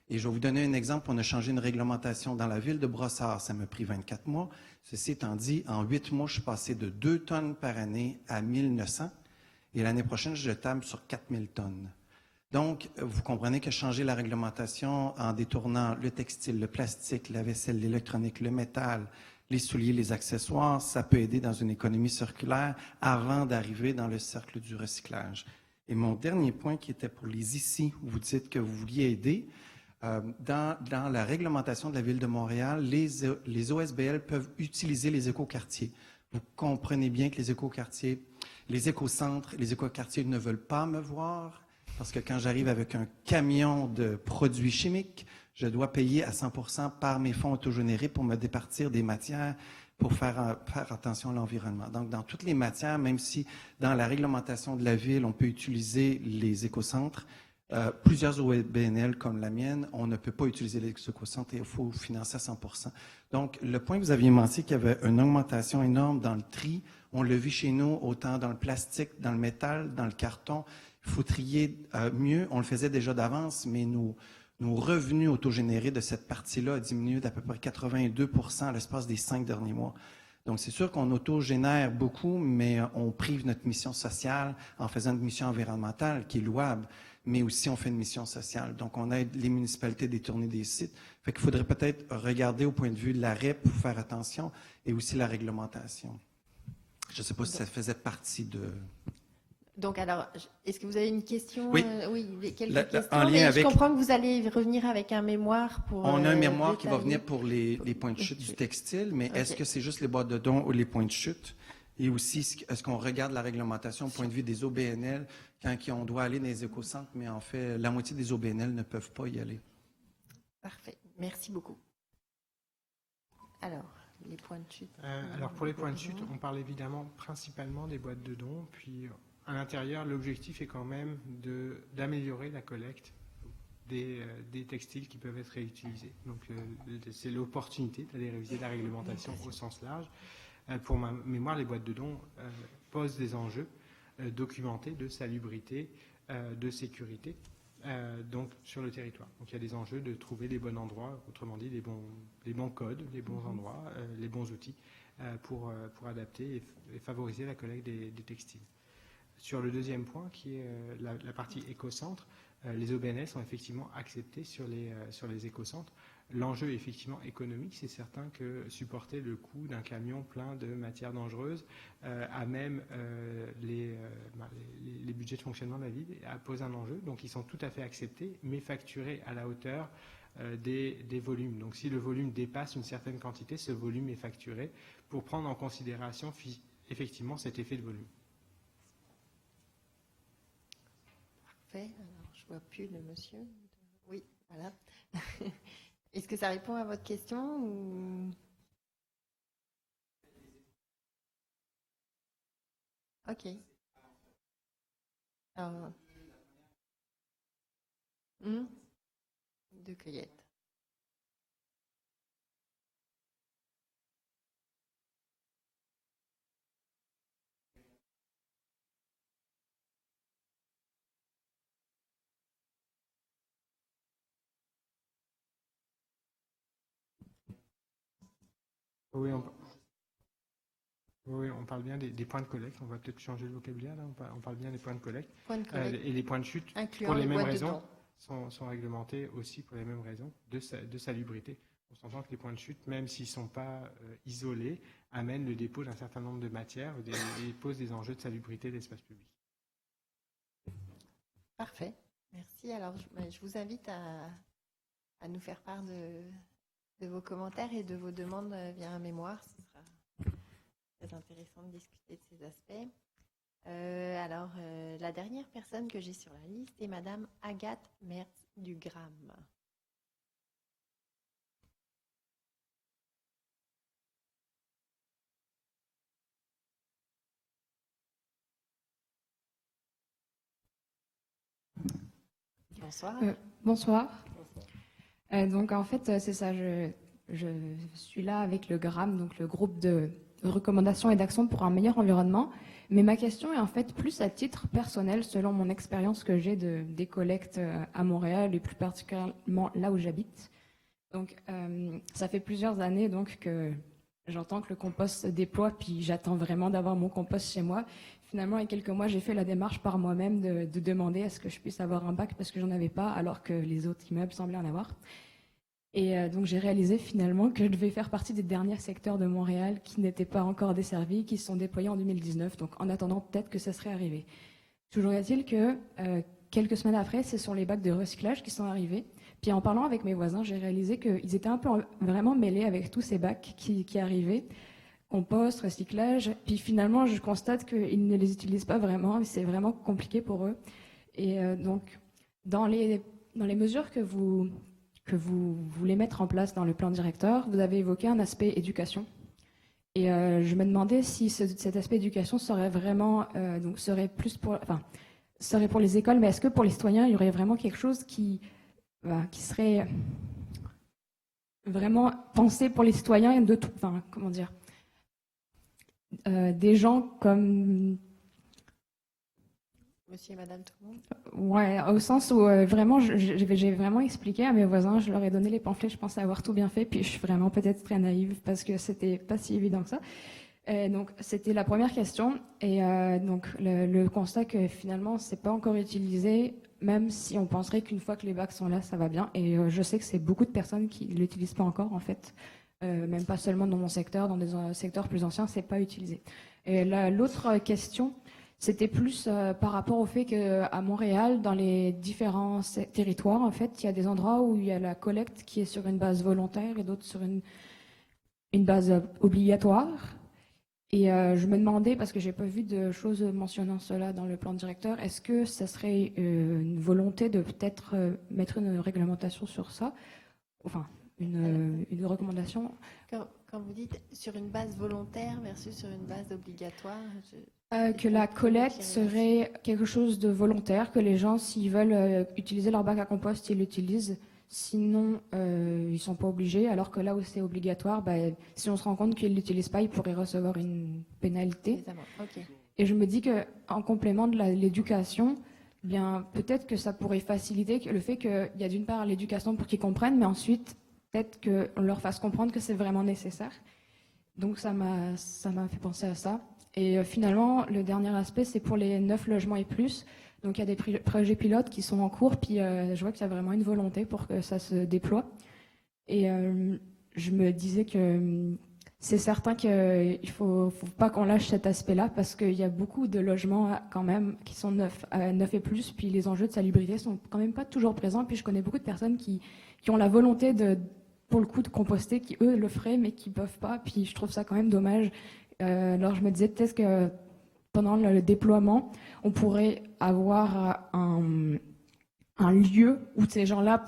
Et je vais vous donner un exemple. On a changé une réglementation dans la ville de Brossard. Ça m'a pris 24 mois. Ceci étant dit, en 8 mois, je suis passé de 2 tonnes par année à 1900. Et l'année prochaine, je table sur 4000 tonnes. Donc, vous comprenez que changer la réglementation en détournant le textile, le plastique, la vaisselle, l'électronique, le métal, les souliers, les accessoires, ça peut aider dans une économie circulaire avant d'arriver dans le cercle du recyclage. Et mon dernier point qui était pour les ICI, vous dites que vous vouliez aider. Dans la réglementation de la Ville de Montréal, les OSBL peuvent utiliser les écoquartiers. Vous comprenez bien que les écoquartiers, les écocentres, les écoquartiers ne veulent pas me voir parce que quand j'arrive avec un camion de produits chimiques, je dois payer à 100% par mes fonds autogénérés pour me départir des matières pour faire attention à l'environnement. Donc, dans toutes les matières, même si dans la réglementation de la Ville, on peut utiliser les écocentres, plusieurs OBNL comme la mienne, on ne peut pas utiliser les écocentres et il faut financer à 100%. Donc, le point que vous aviez mentionné qu'il y avait une augmentation énorme dans le tri, on l'a vu chez nous, autant dans le plastique, dans le métal, dans le carton. Il faut trier mieux. On le faisait déjà d'avance, mais nos revenus autogénérés de cette partie-là ont diminué d'à peu près 82% à l'espace des 5 derniers mois. Donc, c'est sûr qu'on autogénère beaucoup, mais on prive notre mission sociale en faisant une mission environnementale qui est louable, mais aussi on fait une mission sociale. Donc, on aide les municipalités à détourner des sites. Fait qu'il faudrait peut-être regarder au point de vue de la REP pour faire attention et aussi la réglementation. Je ne sais pas si ça faisait partie de... Donc, alors, est-ce que vous avez une question? Oui. Oui, quelques questions. En lien avec... Je comprends que vous allez revenir avec un mémoire pour... On a un mémoire qui va détailler. venir pour les points de chute du textile, mais OK. est-ce que c'est juste les boîtes de dons ou les points de chute? Et aussi, est-ce qu'on regarde la réglementation au point de vue des OBNL quand on doit aller dans les écocentres, mais en fait, la moitié des OBNL ne peuvent pas y aller? Parfait. Merci beaucoup. Alors, les points de chute? Alors pour les points de chute, on parle évidemment principalement des boîtes de dons, puis à l'intérieur, l'objectif est quand même d'améliorer la collecte des textiles qui peuvent être réutilisés. Donc c'est l'opportunité d'aller réviser la réglementation au sens large. Pour ma mémoire, les boîtes de dons posent des enjeux documentés de salubrité, de sécurité, donc sur le territoire. Donc il y a des enjeux de trouver les bons endroits, autrement dit les bons codes, les bons endroits, les bons outils pour adapter et favoriser la collecte des textiles. Sur le deuxième point, qui est la partie écocentre, les OBNL sont effectivement acceptés sur les écocentres. L'enjeu est effectivement économique. C'est certain que supporter le coût d'un camion plein de matières dangereuses à même les budgets de fonctionnement de la ville pose un enjeu. Donc ils sont tout à fait acceptés, mais facturés à la hauteur des volumes. Donc si le volume dépasse une certaine quantité, ce volume est facturé pour prendre en considération effectivement cet effet de volume. Parfait. Alors, je ne vois plus le monsieur. Oui, voilà. Est-ce que ça répond à votre question ou... Ok. Alors, de cueillette. Oui, on parle bien des points de collecte. On va peut-être changer le vocabulaire. Là. On parle bien des points de collecte. Et les points de chute, pour les mêmes raisons, sont réglementés aussi pour les mêmes raisons de salubrité. On s'entend que les points de chute, même s'ils ne sont pas isolés, amènent le dépôt d'un certain nombre de matières et posent des enjeux de salubrité de l'espace public. Parfait. Merci. Alors, je vous invite à nous faire part de vos commentaires et de vos demandes via un mémoire. Ce sera très intéressant de discuter de ces aspects. Alors, la dernière personne que j'ai sur la liste est Madame Agathe Mertz du GRAM. Bonsoir. Bonsoir. Donc en fait, c'est ça, je suis là avec le GRAM, donc le groupe de recommandations et d'actions pour un meilleur environnement. Mais ma question est en fait plus à titre personnel, selon mon expérience que j'ai des collectes à Montréal et plus particulièrement là où j'habite. Donc ça fait plusieurs années donc que j'entends que le compost se déploie, puis j'attends vraiment d'avoir mon compost chez moi. Finalement, il y a quelques mois, j'ai fait la démarche par moi-même de demander à ce que je puisse avoir un bac parce que j'en avais pas, alors que les autres immeubles semblaient en avoir. Et donc, j'ai réalisé finalement que je devais faire partie des derniers secteurs de Montréal qui n'étaient pas encore desservis, qui se sont déployés en 2019. Donc, en attendant, peut-être que ça serait arrivé. Toujours est-il que quelques semaines après, ce sont les bacs de recyclage qui sont arrivés. Puis en parlant avec mes voisins, j'ai réalisé qu'ils étaient un peu vraiment mêlés avec tous ces bacs qui arrivaient. Compost, recyclage, puis finalement je constate qu'ils ne les utilisent pas vraiment, c'est vraiment compliqué pour eux. Et donc dans les mesures que vous voulez mettre en place dans le plan directeur, vous avez évoqué un aspect éducation. Et je me demandais si cet aspect éducation serait vraiment serait pour les écoles, mais est-ce que pour les citoyens il y aurait vraiment quelque chose qui serait vraiment pensé pour les citoyens de tout, comment dire. Des gens comme... Monsieur et Madame tout le monde. Ouais, au sens où vraiment, j'ai vraiment expliqué à mes voisins, je leur ai donné les pamphlets, je pensais avoir tout bien fait, puis je suis vraiment peut-être très naïve parce que c'était pas si évident que ça. Donc, c'était la première question. Et donc, le constat que finalement, c'est pas encore utilisé, même si on penserait qu'une fois que les bacs sont là, ça va bien. Et je sais que c'est beaucoup de personnes qui ne l'utilisent pas encore, en fait. Même pas seulement dans mon secteur, dans des secteurs plus anciens, c'est pas utilisé. Et l'autre question, c'était plus par rapport au fait qu'à Montréal, dans les différents territoires, en fait, il y a des endroits où il y a la collecte qui est sur une base volontaire et d'autres sur une base obligatoire. Et je me demandais, parce que j'ai pas vu de choses mentionnant cela dans le plan directeur, est-ce que ça serait une volonté de peut-être mettre une réglementation sur ça, enfin une recommandation? Quand Quand vous dites sur une base volontaire versus sur une base obligatoire, que la collecte serait quelque chose de volontaire, que les gens, s'ils veulent utiliser leur bac à compost, ils l'utilisent. Sinon, ils ne sont pas obligés. Alors que là où c'est obligatoire, si on se rend compte qu'ils ne l'utilisent pas, ils pourraient recevoir une pénalité. Ok. Et je me dis qu'en complément de l'éducation, bien peut-être que ça pourrait faciliter le fait qu'il y a d'une part l'éducation pour qu'ils comprennent, mais ensuite peut-être qu'on leur fasse comprendre que c'est vraiment nécessaire. Donc ça m'a fait penser à ça. Et finalement, le dernier aspect, c'est pour les 9 logements et plus. Donc il y a des projets pilotes qui sont en cours, puis je vois qu'il y a vraiment une volonté pour que ça se déploie. Et je me disais que c'est certain qu'il ne faut pas qu'on lâche cet aspect-là, parce qu'il y a beaucoup de logements quand même qui sont 9 et plus, puis les enjeux de salubrité sont quand même pas toujours présents. Puis je connais beaucoup de personnes qui ont la volonté pour le coup de composter, qui eux le feraient, mais qui ne peuvent pas. Puis je trouve ça quand même dommage. Alors je me disais peut-être que pendant le déploiement, on pourrait avoir un lieu où ces gens-là,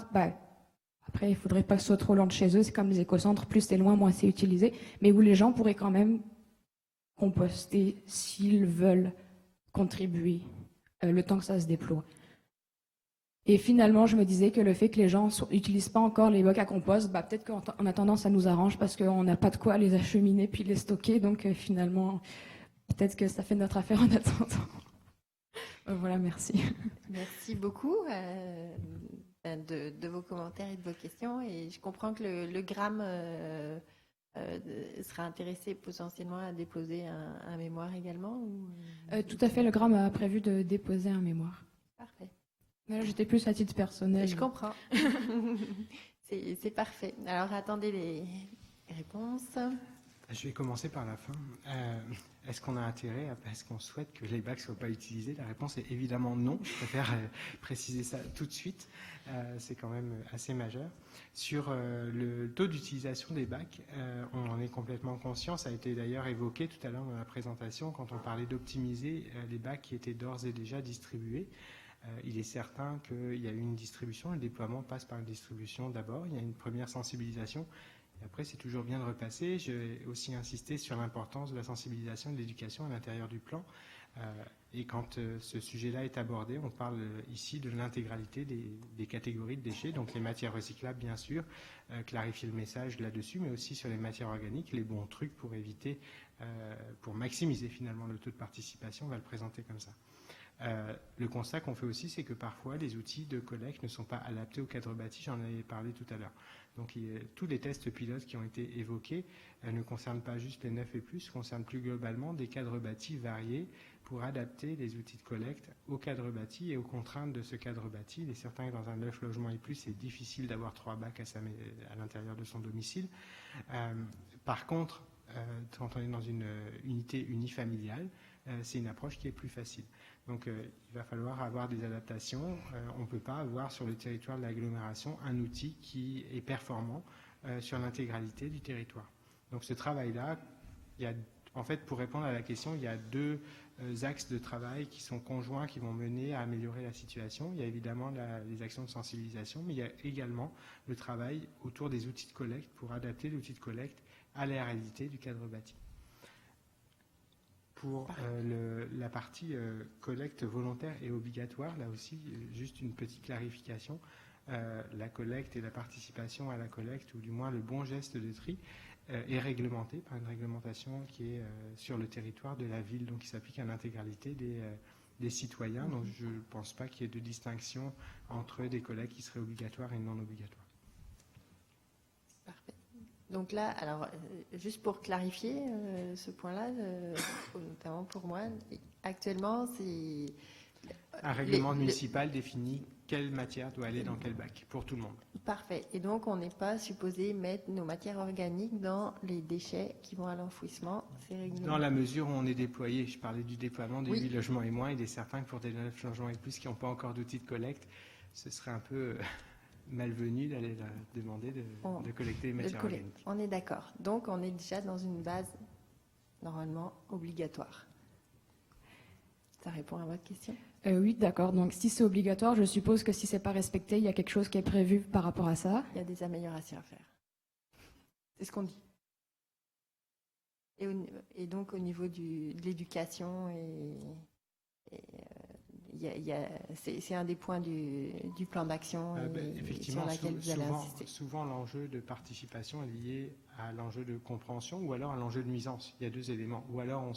après il ne faudrait pas que ce soit trop loin de chez eux, c'est comme les écocentres, plus c'est loin, moins c'est utilisé, mais où les gens pourraient quand même composter s'ils veulent contribuer le temps que ça se déploie. Et finalement, je me disais que le fait que les gens n'utilisent pas encore les bacs à compost, peut-être qu'en attendant, ça nous arrange parce qu'on n'a pas de quoi les acheminer puis les stocker. Donc finalement, peut-être que ça fait notre affaire en attendant. Voilà, merci. Merci beaucoup de vos commentaires et de vos questions. Et je comprends que le GRAM sera intéressé potentiellement à déposer un mémoire également Tout à fait, le GRAM a prévu de déposer un mémoire. Parfait. Là, j'étais plus à titre personnel. Je comprends. C'est parfait. Alors, attendez les réponses. Je vais commencer par la fin. Est-ce qu'on a intérêt, est-ce qu'on souhaite que les bacs ne soient pas utilisés? La réponse est évidemment non. Je préfère préciser ça tout de suite. C'est quand même assez majeur. Sur le taux d'utilisation des bacs, on en est complètement conscient. Ça a été d'ailleurs évoqué tout à l'heure dans la présentation quand on parlait d'optimiser les bacs qui étaient d'ores et déjà distribués. Il est certain qu'il y a eu une distribution. Le déploiement passe par une distribution d'abord. Il y a une première sensibilisation. Et après, c'est toujours bien de repasser. Je vais aussi insister sur l'importance de la sensibilisation et de l'éducation à l'intérieur du plan. Et quand ce sujet-là est abordé, on parle ici de l'intégralité des catégories de déchets, donc les matières recyclables, bien sûr, clarifier le message là-dessus, mais aussi sur les matières organiques, les bons trucs pour éviter, pour maximiser finalement le taux de participation. On va le présenter comme ça. Le constat qu'on fait aussi, c'est que parfois les outils de collecte ne sont pas adaptés au cadre bâti, j'en avais parlé tout à l'heure. Donc tous les tests pilotes qui ont été évoqués ne concernent pas juste les 9 et plus, concernent plus globalement des cadres bâtis variés pour adapter les outils de collecte au cadre bâti et aux contraintes de ce cadre bâti. Il est certain que dans un 9 logements et plus, c'est difficile d'avoir 3 bacs à l'intérieur de son domicile. Par contre, quand on est dans une unité unifamiliale, c'est une approche qui est plus facile. Donc il va falloir avoir des adaptations. On ne peut pas avoir sur le territoire de l'agglomération un outil qui est performant sur l'intégralité du territoire. Donc ce travail-là, en fait, pour répondre à la question, il y a 2 axes de travail qui sont conjoints, qui vont mener à améliorer la situation. Il y a évidemment les actions de sensibilisation, mais il y a également le travail autour des outils de collecte pour adapter l'outil de collecte à la réalité du cadre bâti. Pour la partie collecte volontaire et obligatoire, là aussi, juste une petite clarification. La collecte et la participation à la collecte, ou du moins le bon geste de tri, est réglementé par une réglementation qui est sur le territoire de la ville, donc qui s'applique à l'intégralité des citoyens. Donc je ne pense pas qu'il y ait de distinction entre des collectes qui seraient obligatoires et non obligatoires. Parfait. Donc là, alors, juste pour clarifier ce point-là, notamment pour moi, actuellement, c'est... Un règlement municipal définit quelle matière doit aller dans quel bac, pour tout le monde. Parfait. Et donc, on n'est pas supposé mettre nos matières organiques dans les déchets qui vont à l'enfouissement. C'est réglementé. Dans la mesure où on est déployé, je parlais du déploiement des 8 logements et moins, il est certain que pour des 9 logements et plus qui n'ont pas encore d'outils de collecte, ce serait un peu... malvenu d'aller demander de collecter les matières organiques. On est d'accord. Donc, on est déjà dans une base normalement obligatoire. Ça répond à votre question? Oui, d'accord. Donc, si c'est obligatoire, je suppose que si c'est pas respecté, il y a quelque chose qui est prévu par rapport à ça. Il y a des améliorations à faire. C'est ce qu'on dit. Et donc au niveau de l'éducation, c'est un des points du plan d'action Effectivement, sur laquelle vous allez insister. Souvent l'enjeu de participation est lié à l'enjeu de compréhension ou alors à l'enjeu de nuisance. Il y a deux éléments. Ou alors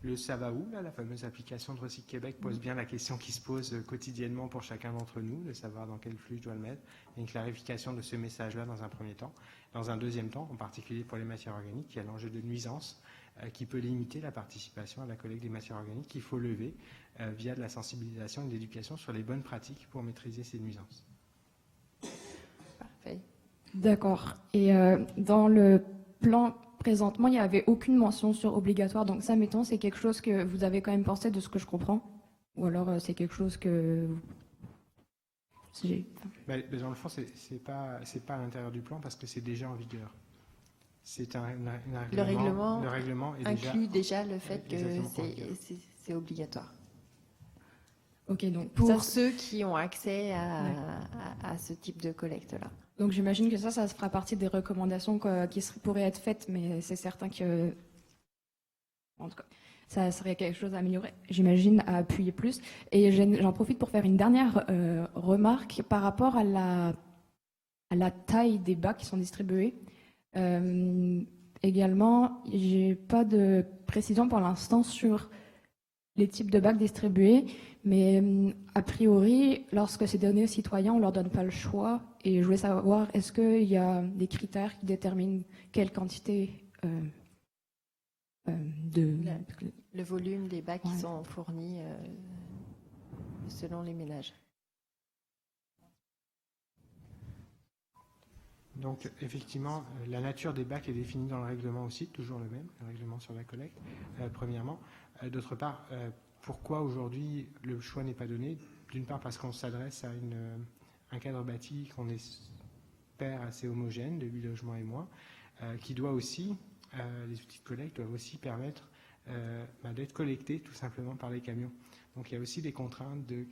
le ça va où, là, la fameuse application de Recycle Québec pose bien la question qui se pose quotidiennement pour chacun d'entre nous, de savoir dans quel flux je dois le mettre, et une clarification de ce message-là dans un premier temps. Dans un deuxième temps, en particulier pour les matières organiques, il y a l'enjeu de nuisance qui peut limiter la participation à la collecte des matières organiques qu'il faut lever via de la sensibilisation et de l'éducation sur les bonnes pratiques pour maîtriser ces nuisances. Parfait. D'accord. Et dans le plan présentement, il n'y avait aucune mention sur obligatoire. Donc ça, mettons, c'est quelque chose que vous avez quand même pensé de ce que je comprends? Ou alors c'est quelque chose que... Dans le fond, c'est pas à l'intérieur du plan parce que c'est déjà en vigueur. C'est le règlement inclut déjà le fait que c'est obligatoire. Ok, donc pour ceux qui ont accès à ce type de collecte-là. Donc j'imagine que ça fera partie des recommandations qui pourraient être faites, mais c'est certain que, en tout cas, ça serait quelque chose à améliorer, j'imagine, à appuyer plus. Et j'en profite pour faire une dernière remarque par rapport à la taille des bacs qui sont distribués. Également, j'ai pas de précision pour l'instant sur les types de bacs distribués, mais a priori, lorsque c'est donné aux citoyens, on leur donne pas le choix. Et je voulais savoir, est-ce qu'il y a des critères qui déterminent quelle quantité le volume des bacs qui sont fournis selon les ménages. Donc, effectivement, la nature des bacs est définie dans le règlement aussi, toujours le même, le règlement sur la collecte, premièrement. D'autre part, pourquoi aujourd'hui le choix n'est pas donné? D'une part, parce qu'on s'adresse à un cadre bâti qu'on espère assez homogène, de 8 logements et moins, qui doit aussi, les outils de collecte doivent aussi permettre d'être collectés tout simplement par les camions. Donc il y a aussi des contraintes de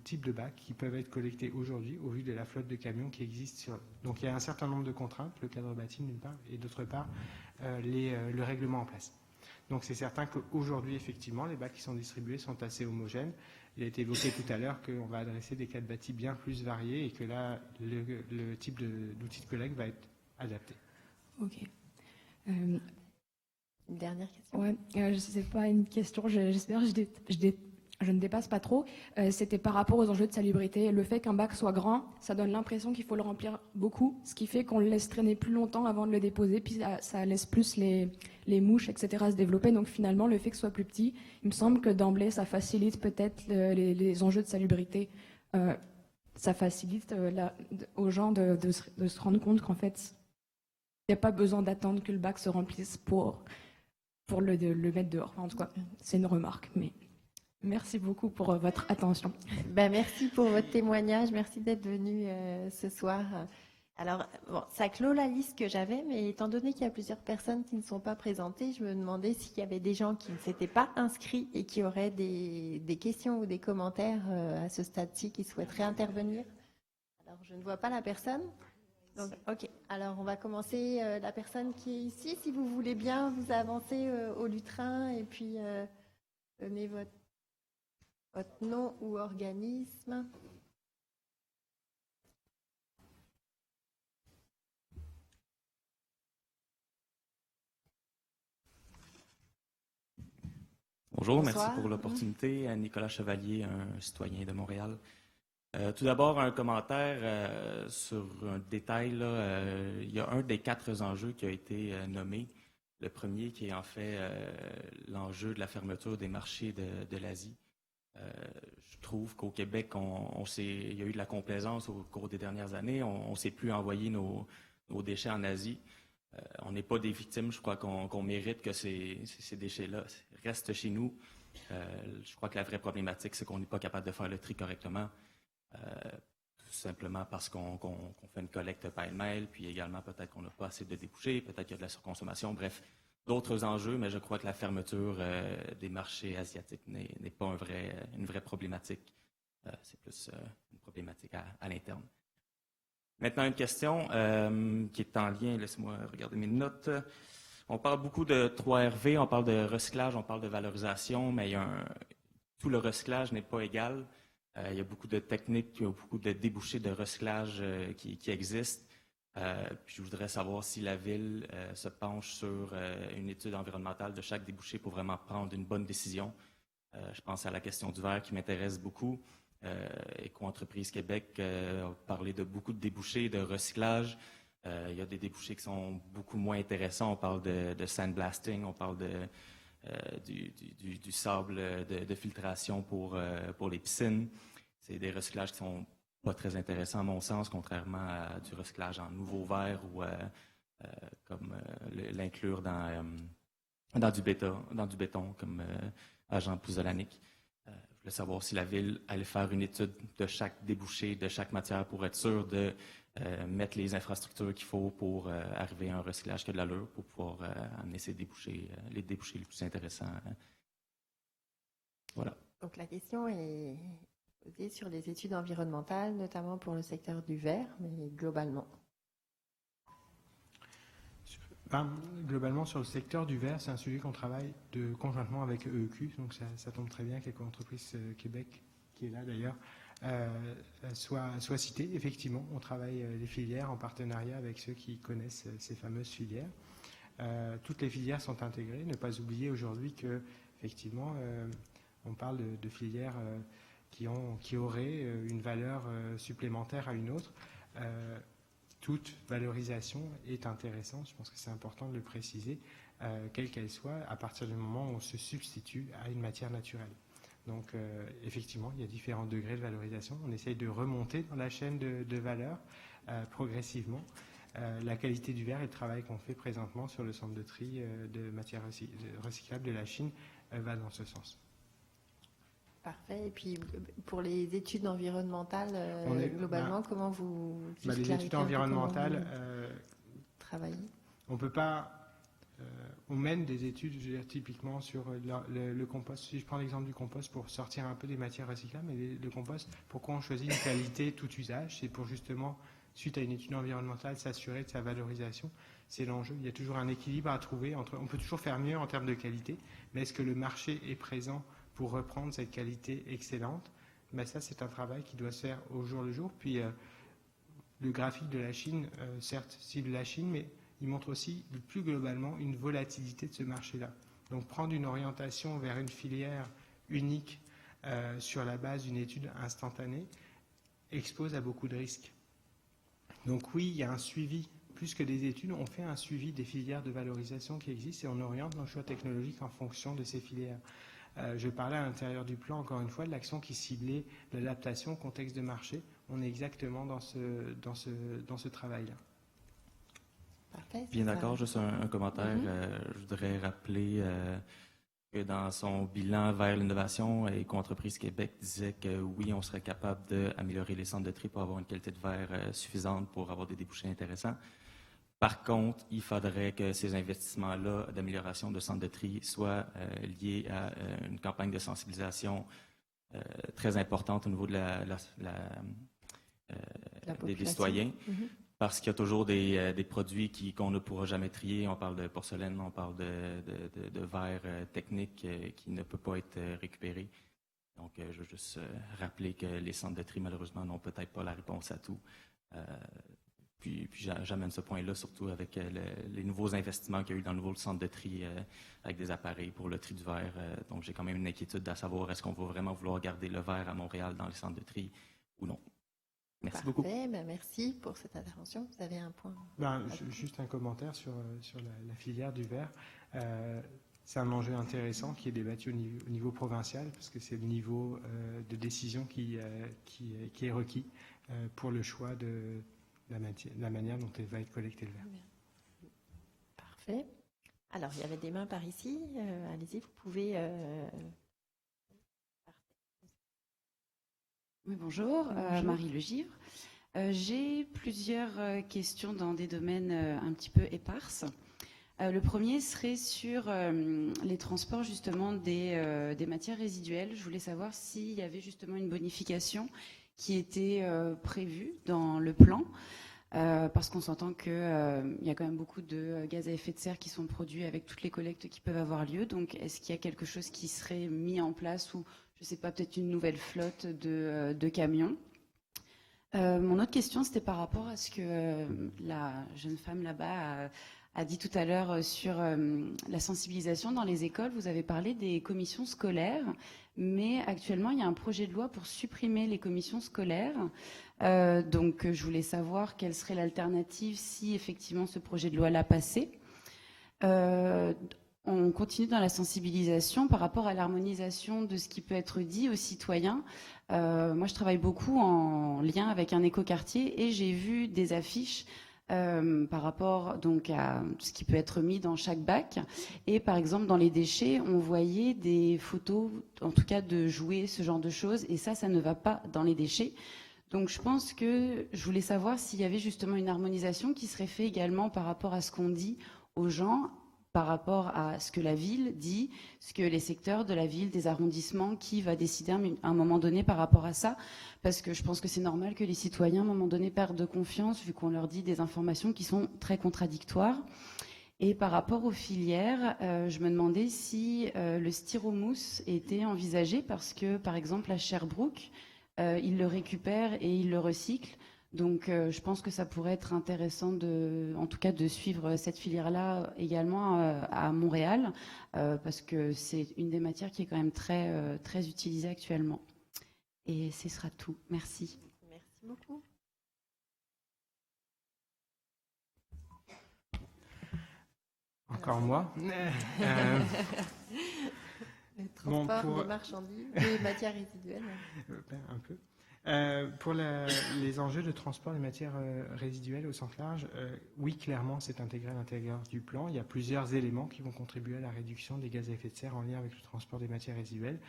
type de bac qui peuvent être collectés aujourd'hui au vu de la flotte de camions qui existe. Donc il y a un certain nombre de contraintes, le cadre bâti d'une part, et d'autre part le règlement en place. Donc c'est certain qu'aujourd'hui, effectivement, les bacs qui sont distribués sont assez homogènes. Il a été évoqué tout à l'heure qu'on va adresser des cas de bâtis bien plus variés et que là, le type d'outil de collecte va être adapté. Ok. Une dernière question? Ouais, je sais pas une question, j'espère que je ne dépasse pas trop. C'était par rapport aux enjeux de salubrité. Le fait qu'un bac soit grand, ça donne l'impression qu'il faut le remplir beaucoup, ce qui fait qu'on le laisse traîner plus longtemps avant de le déposer, puis ça laisse plus les mouches, etc. se développer. Donc finalement, le fait que ce soit plus petit, il me semble que d'emblée, ça facilite peut-être les enjeux de salubrité. Ça facilite aux gens de se rendre compte qu'en fait, il n'y a pas besoin d'attendre que le bac se remplisse pour le mettre dehors. Enfin, en tout cas, c'est une remarque, mais... Merci beaucoup pour votre attention. Merci pour votre témoignage. Merci d'être venu ce soir. Alors, bon, ça clôt la liste que j'avais, mais étant donné qu'il y a plusieurs personnes qui ne sont pas présentées, je me demandais s'il y avait des gens qui ne s'étaient pas inscrits et qui auraient des questions ou des commentaires à ce stade-ci qui souhaiteraient intervenir. Alors, je ne vois pas la personne. Donc, ok. Alors, on va commencer. La personne qui est ici, si vous voulez bien vous avancer au lutrin et puis donner votre nom ou organisme. Bonjour, Bonsoir. merci pour l'opportunité. Nicolas Chevalier, un citoyen de Montréal. Tout d'abord, un commentaire sur un détail. Il y a un des 4 enjeux qui a été nommé. Le premier qui est en fait l'enjeu de la fermeture des marchés de l'Asie. Je trouve qu'au Québec, il y a eu de la complaisance au cours des dernières années. On ne sait plus envoyer nos déchets en Asie. On n'est pas des victimes. Je crois qu'on mérite que ces déchets-là restent chez nous. Je crois que la vraie problématique, c'est qu'on n'est pas capable de faire le tri correctement. Tout simplement parce qu'on fait une collecte pêle-mêle, puis également peut-être qu'on n'a pas assez de débouchés, peut-être qu'il y a de la surconsommation. Bref, d'autres enjeux, mais je crois que la fermeture des marchés asiatiques n'est pas une vraie problématique. C'est plus une problématique à l'interne. Maintenant, une question qui est en lien, laissez-moi regarder mes notes. On parle beaucoup de 3RV, on parle de recyclage, on parle de valorisation, mais tout le recyclage n'est pas égal. Il y a beaucoup de techniques, il y a beaucoup de débouchés de recyclage qui existent. Puis je voudrais savoir si la Ville se penche sur une étude environnementale de chaque débouché pour vraiment prendre une bonne décision. Je pense à la question du verre qui m'intéresse beaucoup. Éco-entreprise Québec a parlé de beaucoup de débouchés, de recyclage. Il y a des débouchés qui sont beaucoup moins intéressants. On parle de sandblasting, on parle du sable de filtration pour les piscines. C'est des recyclages qui sont pas très intéressants à mon sens, contrairement à du recyclage en nouveau verre ou comme l'inclure dans du béton comme agent pouzzolanique. Je voulais savoir si la Ville allait faire une étude de chaque débouché, de chaque matière pour être sûr de mettre les infrastructures qu'il faut pour arriver à un recyclage qui a de l'allure pour pouvoir amener ces débouchés, les débouchés les plus intéressants. Voilà. Donc la question est posée sur les études environnementales, notamment pour le secteur du verre, mais globalement. Globalement, sur le secteur du verre, c'est un sujet qu'on travaille conjointement avec EEQ, donc ça tombe très bien qu'Éco-entreprise Québec, qui est là d'ailleurs, soit cité. Effectivement, on travaille les filières en partenariat avec ceux qui connaissent ces fameuses filières. Toutes les filières sont intégrées. Ne pas oublier aujourd'hui que, effectivement, on parle de filières qui auraient une valeur supplémentaire à une autre. Toute valorisation est intéressante, je pense que c'est important de le préciser, quelle qu'elle soit, à partir du moment où on se substitue à une matière naturelle. Donc, effectivement, il y a différents degrés de valorisation. On essaye de remonter dans la chaîne de valeur progressivement. La qualité du verre et le travail qu'on fait présentement sur le centre de tri de matières recyclables de la Chine va dans ce sens. Parfait. Et puis, pour les études environnementales, globalement, comment vous... les études environnementales... travaillez. On ne peut pas... on mène des études, je veux dire, typiquement sur le compost. Si je prends l'exemple du compost pour sortir un peu des matières recyclables, mais le compost, pourquoi on choisit une qualité tout usage? C'est pour justement, suite à une étude environnementale, s'assurer de sa valorisation. C'est l'enjeu. Il y a toujours un équilibre à trouver. On peut toujours faire mieux en termes de qualité, mais est-ce que le marché est présent pour reprendre cette qualité excellente? Ben ça, c'est un travail qui doit se faire au jour le jour. Puis le graphique de la Chine, certes, cible la Chine, mais il montre aussi plus globalement une volatilité de ce marché-là. Donc prendre une orientation vers une filière unique sur la base d'une étude instantanée expose à beaucoup de risques. Donc oui, il y a un suivi. Plus que des études, on fait un suivi des filières de valorisation qui existent et on oriente nos choix technologiques en fonction de ces filières. Je parlais à l'intérieur du plan, encore une fois, de l'action qui ciblait l'adaptation au contexte de marché. On est exactement dans ce travail-là. Parfait. Bien d'accord, juste un commentaire. Je voudrais rappeler que dans son bilan vers l'innovation, Éco-entreprise Québec disait que oui, on serait capable d'améliorer les centres de tri pour avoir une qualité de verre suffisante pour avoir des débouchés intéressants. Par contre, il faudrait que ces investissements-là d'amélioration de centres de tri soient liés à une campagne de sensibilisation très importante au niveau de des citoyens, parce qu'il y a toujours des produits qu'on ne pourra jamais trier. On parle de porcelaine, on parle de verre technique qui ne peut pas être récupéré. Donc, je veux juste rappeler que les centres de tri, malheureusement, n'ont peut-être pas la réponse à tout. Puis j'amène ce point-là, surtout avec les nouveaux investissements qu'il y a eu dans le nouveau centre de tri avec des appareils pour le tri du verre. Donc, j'ai quand même une inquiétude à savoir est-ce qu'on va vraiment vouloir garder le verre à Montréal dans les centres de tri ou non. Merci beaucoup. Ben, merci pour cette intervention. Vous avez un point? Juste un commentaire sur la filière du verre. C'est un enjeu intéressant qui est débattu au niveau provincial parce que c'est le niveau de décision qui est requis pour le choix de la manière dont elle va être collectée le verre. Parfait. Alors, il y avait des mains par ici. Allez-y, vous pouvez... Oui, bonjour. Marie Legivre. J'ai plusieurs questions dans des domaines un petit peu éparses. Le premier serait sur les transports justement des matières résiduelles. Je voulais savoir s'il y avait justement une bonification qui était prévue dans le plan. parce qu'on s'entend qu'il y a quand même beaucoup de gaz à effet de serre qui sont produits avec toutes les collectes qui peuvent avoir lieu. Donc, est-ce qu'il y a quelque chose qui serait mis en place ou, je ne sais pas, peut-être une nouvelle flotte de camions? Mon autre question, c'était par rapport à ce que la jeune femme là-bas a dit tout à l'heure sur la sensibilisation dans les écoles. Vous avez parlé des commissions scolaires, mais actuellement, il y a un projet de loi pour supprimer les commissions scolaires. Donc, je voulais savoir quelle serait l'alternative si effectivement ce projet de loi-là passait. On continue dans la sensibilisation par rapport à l'harmonisation de ce qui peut être dit aux citoyens. Moi, je travaille beaucoup en lien avec un écoquartier et j'ai vu des affiches par rapport donc à ce qui peut être mis dans chaque bac. Et par exemple, dans les déchets, on voyait des photos, en tout cas de jouets, ce genre de choses. Et ça ne va pas dans les déchets. Donc je pense que je voulais savoir s'il y avait justement une harmonisation qui serait faite également par rapport à ce qu'on dit aux gens, par rapport à ce que la ville dit, ce que les secteurs de la ville, des arrondissements, qui va décider à un moment donné par rapport à ça. Parce que je pense que c'est normal que les citoyens, à un moment donné, perdent confiance, vu qu'on leur dit des informations qui sont très contradictoires. Et par rapport aux filières, je me demandais si le styromousse était envisagé, parce que, par exemple, à Sherbrooke, ils le récupèrent et ils le recyclent. Donc, je pense que ça pourrait être intéressant, en tout cas, de suivre cette filière-là également à Montréal, parce que c'est une des matières qui est quand même très, très utilisée actuellement. Et ce sera tout. Merci. Merci beaucoup. Encore moi. Le transport des marchandises, des matières résiduelles. Un peu. Pour les enjeux de transport des matières résiduelles au sens large, oui, clairement, c'est intégré à l'intérieur du plan. Il y a plusieurs éléments qui vont contribuer à la réduction des gaz à effet de serre en lien avec le transport des matières résiduelles.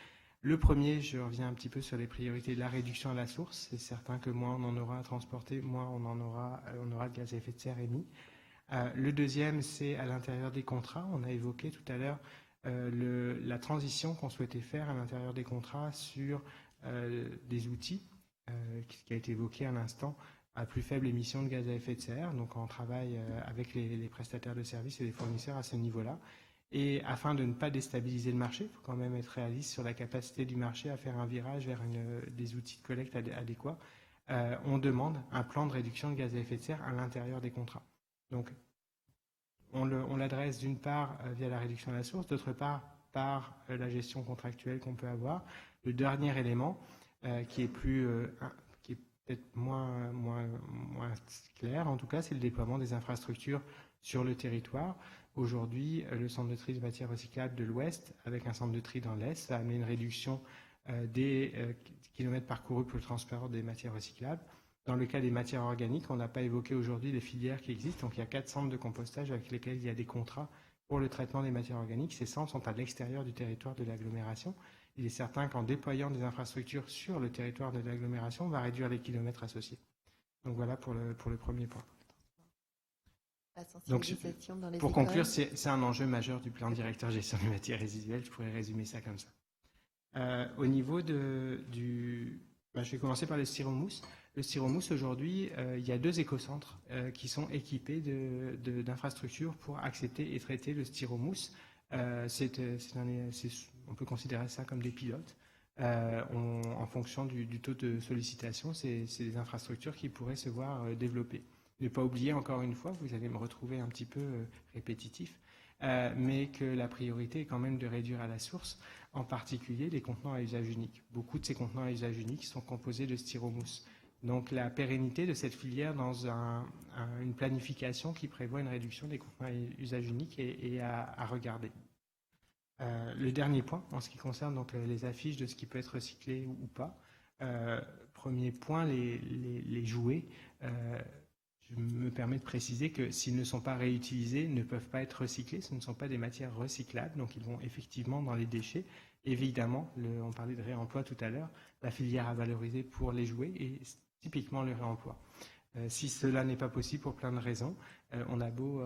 Le premier, je reviens un petit peu sur les priorités de la réduction à la source. C'est certain que moins on en aura à transporter, moins on aura de gaz à effet de serre émis. Le deuxième, c'est à l'intérieur des contrats. On a évoqué tout à l'heure la transition qu'on souhaitait faire à l'intérieur des contrats sur des outils, qui a été évoqué à l'instant, à plus faible émission de gaz à effet de serre. Donc on travaille avec les prestataires de services et les fournisseurs à ce niveau-là. Et afin de ne pas déstabiliser le marché, il faut quand même être réaliste sur la capacité du marché à faire un virage vers des outils de collecte adéquats. On demande un plan de réduction de gaz à effet de serre à l'intérieur des contrats. Donc on l'adresse d'une part via la réduction à la source, d'autre part par la gestion contractuelle qu'on peut avoir. Le dernier élément, qui est peut-être moins clair, en tout cas, c'est le déploiement des infrastructures sur le territoire. Aujourd'hui, le centre de tri de matières recyclables de l'Ouest, avec un centre de tri dans l'Est, ça a amené une réduction des kilomètres parcourus pour le transport des matières recyclables. Dans le cas des matières organiques, on n'a pas évoqué aujourd'hui les filières qui existent. Donc il y a 4 centres de compostage avec lesquels il y a des contrats pour le traitement des matières organiques. Ces centres sont à l'extérieur du territoire de l'agglomération. Il est certain qu'en déployant des infrastructures sur le territoire de l'agglomération, on va réduire les kilomètres associés. Donc voilà pour le premier point. Donc, pour conclure, c'est un enjeu majeur du plan directeur gestion des matières résiduelles. Je pourrais résumer ça comme ça. Au niveau je vais commencer par le styromousse. Le styromousse, aujourd'hui, il y a 2 écocentres qui sont équipés d'infrastructures pour accepter et traiter le styromousse. On peut considérer ça comme des pilotes. En fonction du taux de sollicitation, c'est des infrastructures qui pourraient se voir développer. Ne pas oublier, encore une fois, vous allez me retrouver un petit peu répétitif, mais que la priorité est quand même de réduire à la source, en particulier les contenants à usage unique. Beaucoup de ces contenants à usage unique sont composés de styromousse. Donc la pérennité de cette filière dans une planification qui prévoit une réduction des contenants à usage unique est à regarder. Le dernier point, en ce qui concerne donc les affiches de ce qui peut être recyclé ou pas. Premier point, les jouets. Je me permets de préciser que s'ils ne sont pas réutilisés, ne peuvent pas être recyclés. Ce ne sont pas des matières recyclables, donc ils vont effectivement dans les déchets. Évidemment, on parlait de réemploi tout à l'heure, la filière à valoriser pour les jouets est typiquement le réemploi. Si cela n'est pas possible pour plein de raisons, on a beau...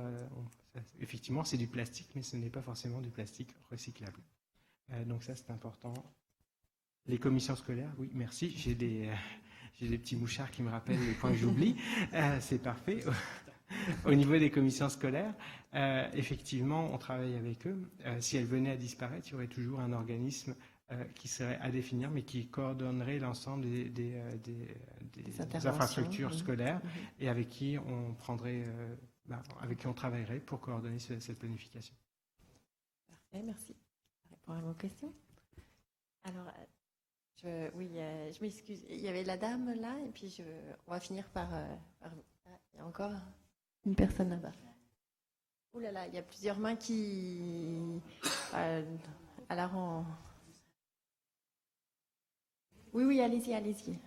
effectivement, c'est du plastique, mais ce n'est pas forcément du plastique recyclable. Donc ça, c'est important. Les commissions scolaires, oui, merci. J'ai des petits mouchards qui me rappellent les points que j'oublie. C'est parfait. Au niveau des commissions scolaires, effectivement, on travaille avec eux. Si elles venaient à disparaître, il y aurait toujours un organisme qui serait à définir, mais qui coordonnerait l'ensemble des infrastructures scolaires et avec qui on prendrait, avec qui on travaillerait pour coordonner cette planification. Parfait, merci. Ça répond à vos questions. Alors, je m'excuse. Il y avait la dame là, et puis on va finir par il y a encore une personne là-bas. Ouh là là, il y a plusieurs mains qui. Alors, oui, allez-y.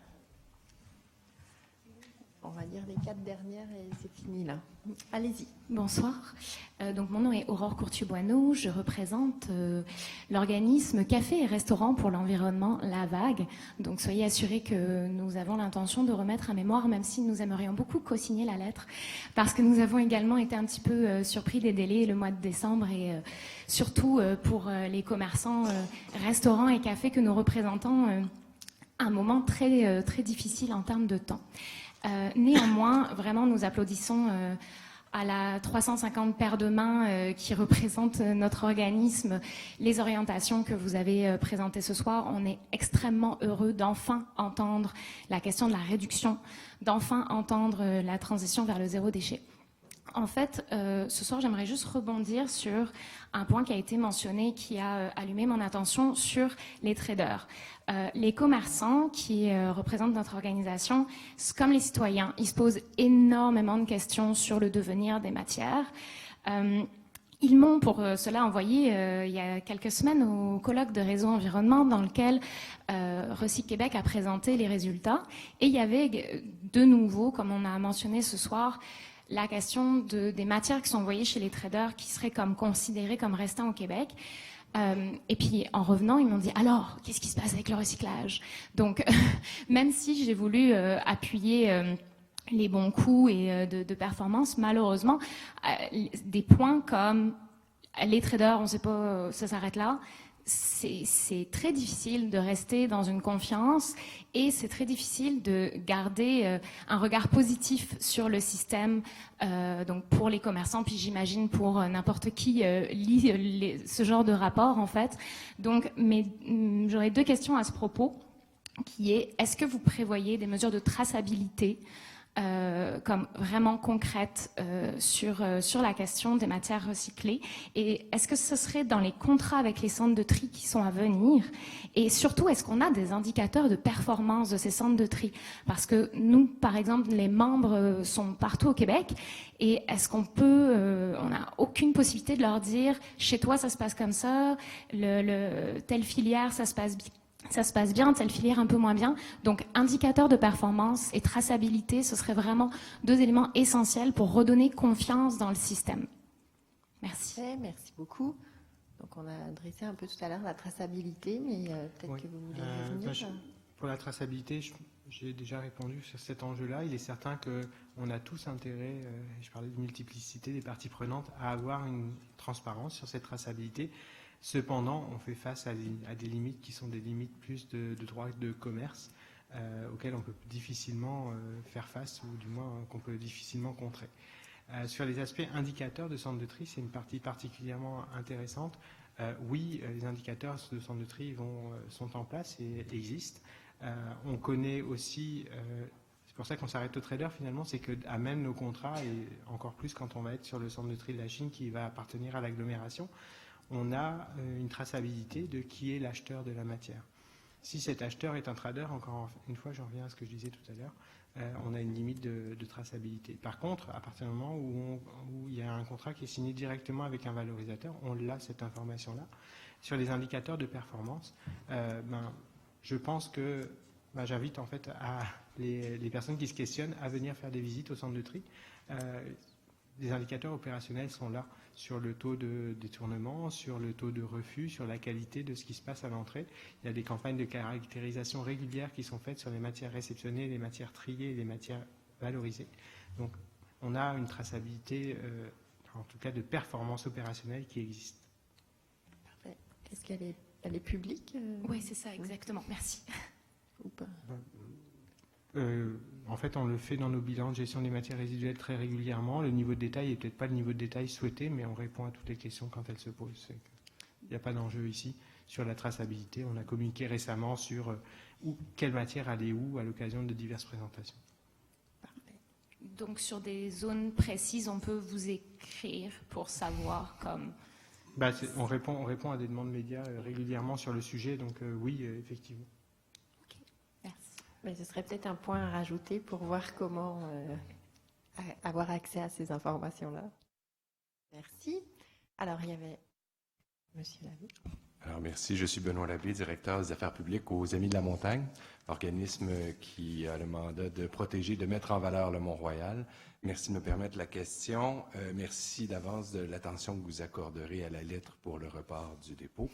On va dire les 4 dernières et c'est fini là. Allez-y. Bonsoir. Donc mon nom est Aurore Courtier-Boineau. Je représente l'organisme Café et Restaurant pour l'environnement La Vague. Donc soyez assurés que nous avons l'intention de remettre à mémoire, même si nous aimerions beaucoup co-signer la lettre, parce que nous avons également été un petit peu surpris des délais le mois de décembre et surtout pour les commerçants, restaurants et cafés que nous représentons, un moment très, très difficile en termes de temps. Néanmoins, vraiment, nous applaudissons à la 350 paires de mains qui représentent notre organisme, les orientations que vous avez présentées ce soir. On est extrêmement heureux d'enfin entendre la question de la réduction, d'enfin entendre la transition vers le zéro déchet. En fait, ce soir, j'aimerais juste rebondir sur un point qui a été mentionné, qui a allumé mon attention sur les traders. Les commerçants qui représentent notre organisation, comme les citoyens, ils se posent énormément de questions sur le devenir des matières. Ils m'ont pour cela envoyé il y a quelques semaines au colloque de Réseau Environnement dans lequel Recycle Québec a présenté les résultats. Et il y avait de nouveau, comme on a mentionné ce soir, la question des matières qui sont envoyées chez les traders qui seraient considérées comme restant au Québec. Et puis, en revenant, ils m'ont dit « Alors, qu'est-ce qui se passe avec le recyclage ?» Donc, même si j'ai voulu appuyer les bons coups et de performance, malheureusement, des points comme les traders, on ne sait pas, ça s'arrête là. C'est très difficile de rester dans une confiance et c'est très difficile de garder un regard positif sur le système, donc pour les commerçants, puis j'imagine pour n'importe qui lit ce genre de rapport en fait. Donc, j'aurais 2 questions à ce propos, qui est, est-ce que vous prévoyez des mesures de traçabilité comme vraiment concrète sur la question des matières recyclées, et est-ce que ce serait dans les contrats avec les centres de tri qui sont à venir, et surtout est-ce qu'on a des indicateurs de performance de ces centres de tri, parce que nous par exemple les membres sont partout au Québec, et est-ce qu'on peut on n'a aucune possibilité de leur dire chez toi ça se passe comme ça, telle filière ça se passe bien, telle filière un peu moins bien. Donc, indicateurs de performance et traçabilité, ce serait vraiment 2 éléments essentiels pour redonner confiance dans le système. Merci. Merci beaucoup. Donc, on a adressé un peu tout à l'heure la traçabilité, mais peut-être que vous voulez revenir. Pour la traçabilité, j'ai déjà répondu sur cet enjeu-là. Il est certain qu'on a tous intérêt, je parlais de multiplicité des parties prenantes, à avoir une transparence sur cette traçabilité. Cependant, on fait face à des limites qui sont des limites plus de droit de commerce auxquelles on peut difficilement faire face, ou du moins qu'on peut difficilement contrer. Sur les aspects indicateurs de centre de tri, c'est une partie particulièrement intéressante. Oui, les indicateurs de centre de tri sont en place et existent. On connaît aussi, c'est pour ça qu'on s'arrête au trader finalement, c'est qu'à même nos contrats, et encore plus quand on va être sur le centre de tri de la Chine qui va appartenir à l'agglomération, on a une traçabilité de qui est l'acheteur de la matière. Si cet acheteur est un trader, encore une fois, je reviens à ce que je disais tout à l'heure, on a une limite de traçabilité. Par contre, à partir du moment où il y a un contrat qui est signé directement avec un valorisateur, on a cette information-là. Sur les indicateurs de performance, je pense que j'invite en fait les personnes qui se questionnent à venir faire des visites au centre de tri. Les indicateurs opérationnels sont là sur le taux de détournement, sur le taux de refus, sur la qualité de ce qui se passe à l'entrée. Il y a des campagnes de caractérisation régulières qui sont faites sur les matières réceptionnées, les matières triées et les matières valorisées. Donc, on a une traçabilité, en tout cas de performance opérationnelle qui existe. Parfait. Est-ce qu'elle est publique Oui, c'est ça, exactement. Merci. Ou pas? En fait, on le fait dans nos bilans de gestion des matières résiduelles très régulièrement. Le niveau de détail n'est peut-être pas le niveau de détail souhaité, mais on répond à toutes les questions quand elles se posent. Il n'y a pas d'enjeu ici sur la traçabilité. On a communiqué récemment sur quelle matière allait où à l'occasion de diverses présentations. Parfait. Donc, sur des zones précises, on peut vous écrire pour savoir comme... On répond à des demandes médias régulièrement sur le sujet, donc oui, effectivement. Mais ce serait peut-être un point à rajouter pour voir comment avoir accès à ces informations-là. Merci. Alors, il y avait Monsieur Labbé. Alors, merci. Je suis Benoît Labbé, directeur des affaires publiques aux Amis de la Montagne, organisme qui a le mandat de protéger, de mettre en valeur le Mont-Royal. Merci de me permettre la question. Merci d'avance de l'attention que vous accorderez à la lettre pour le report du dépôt.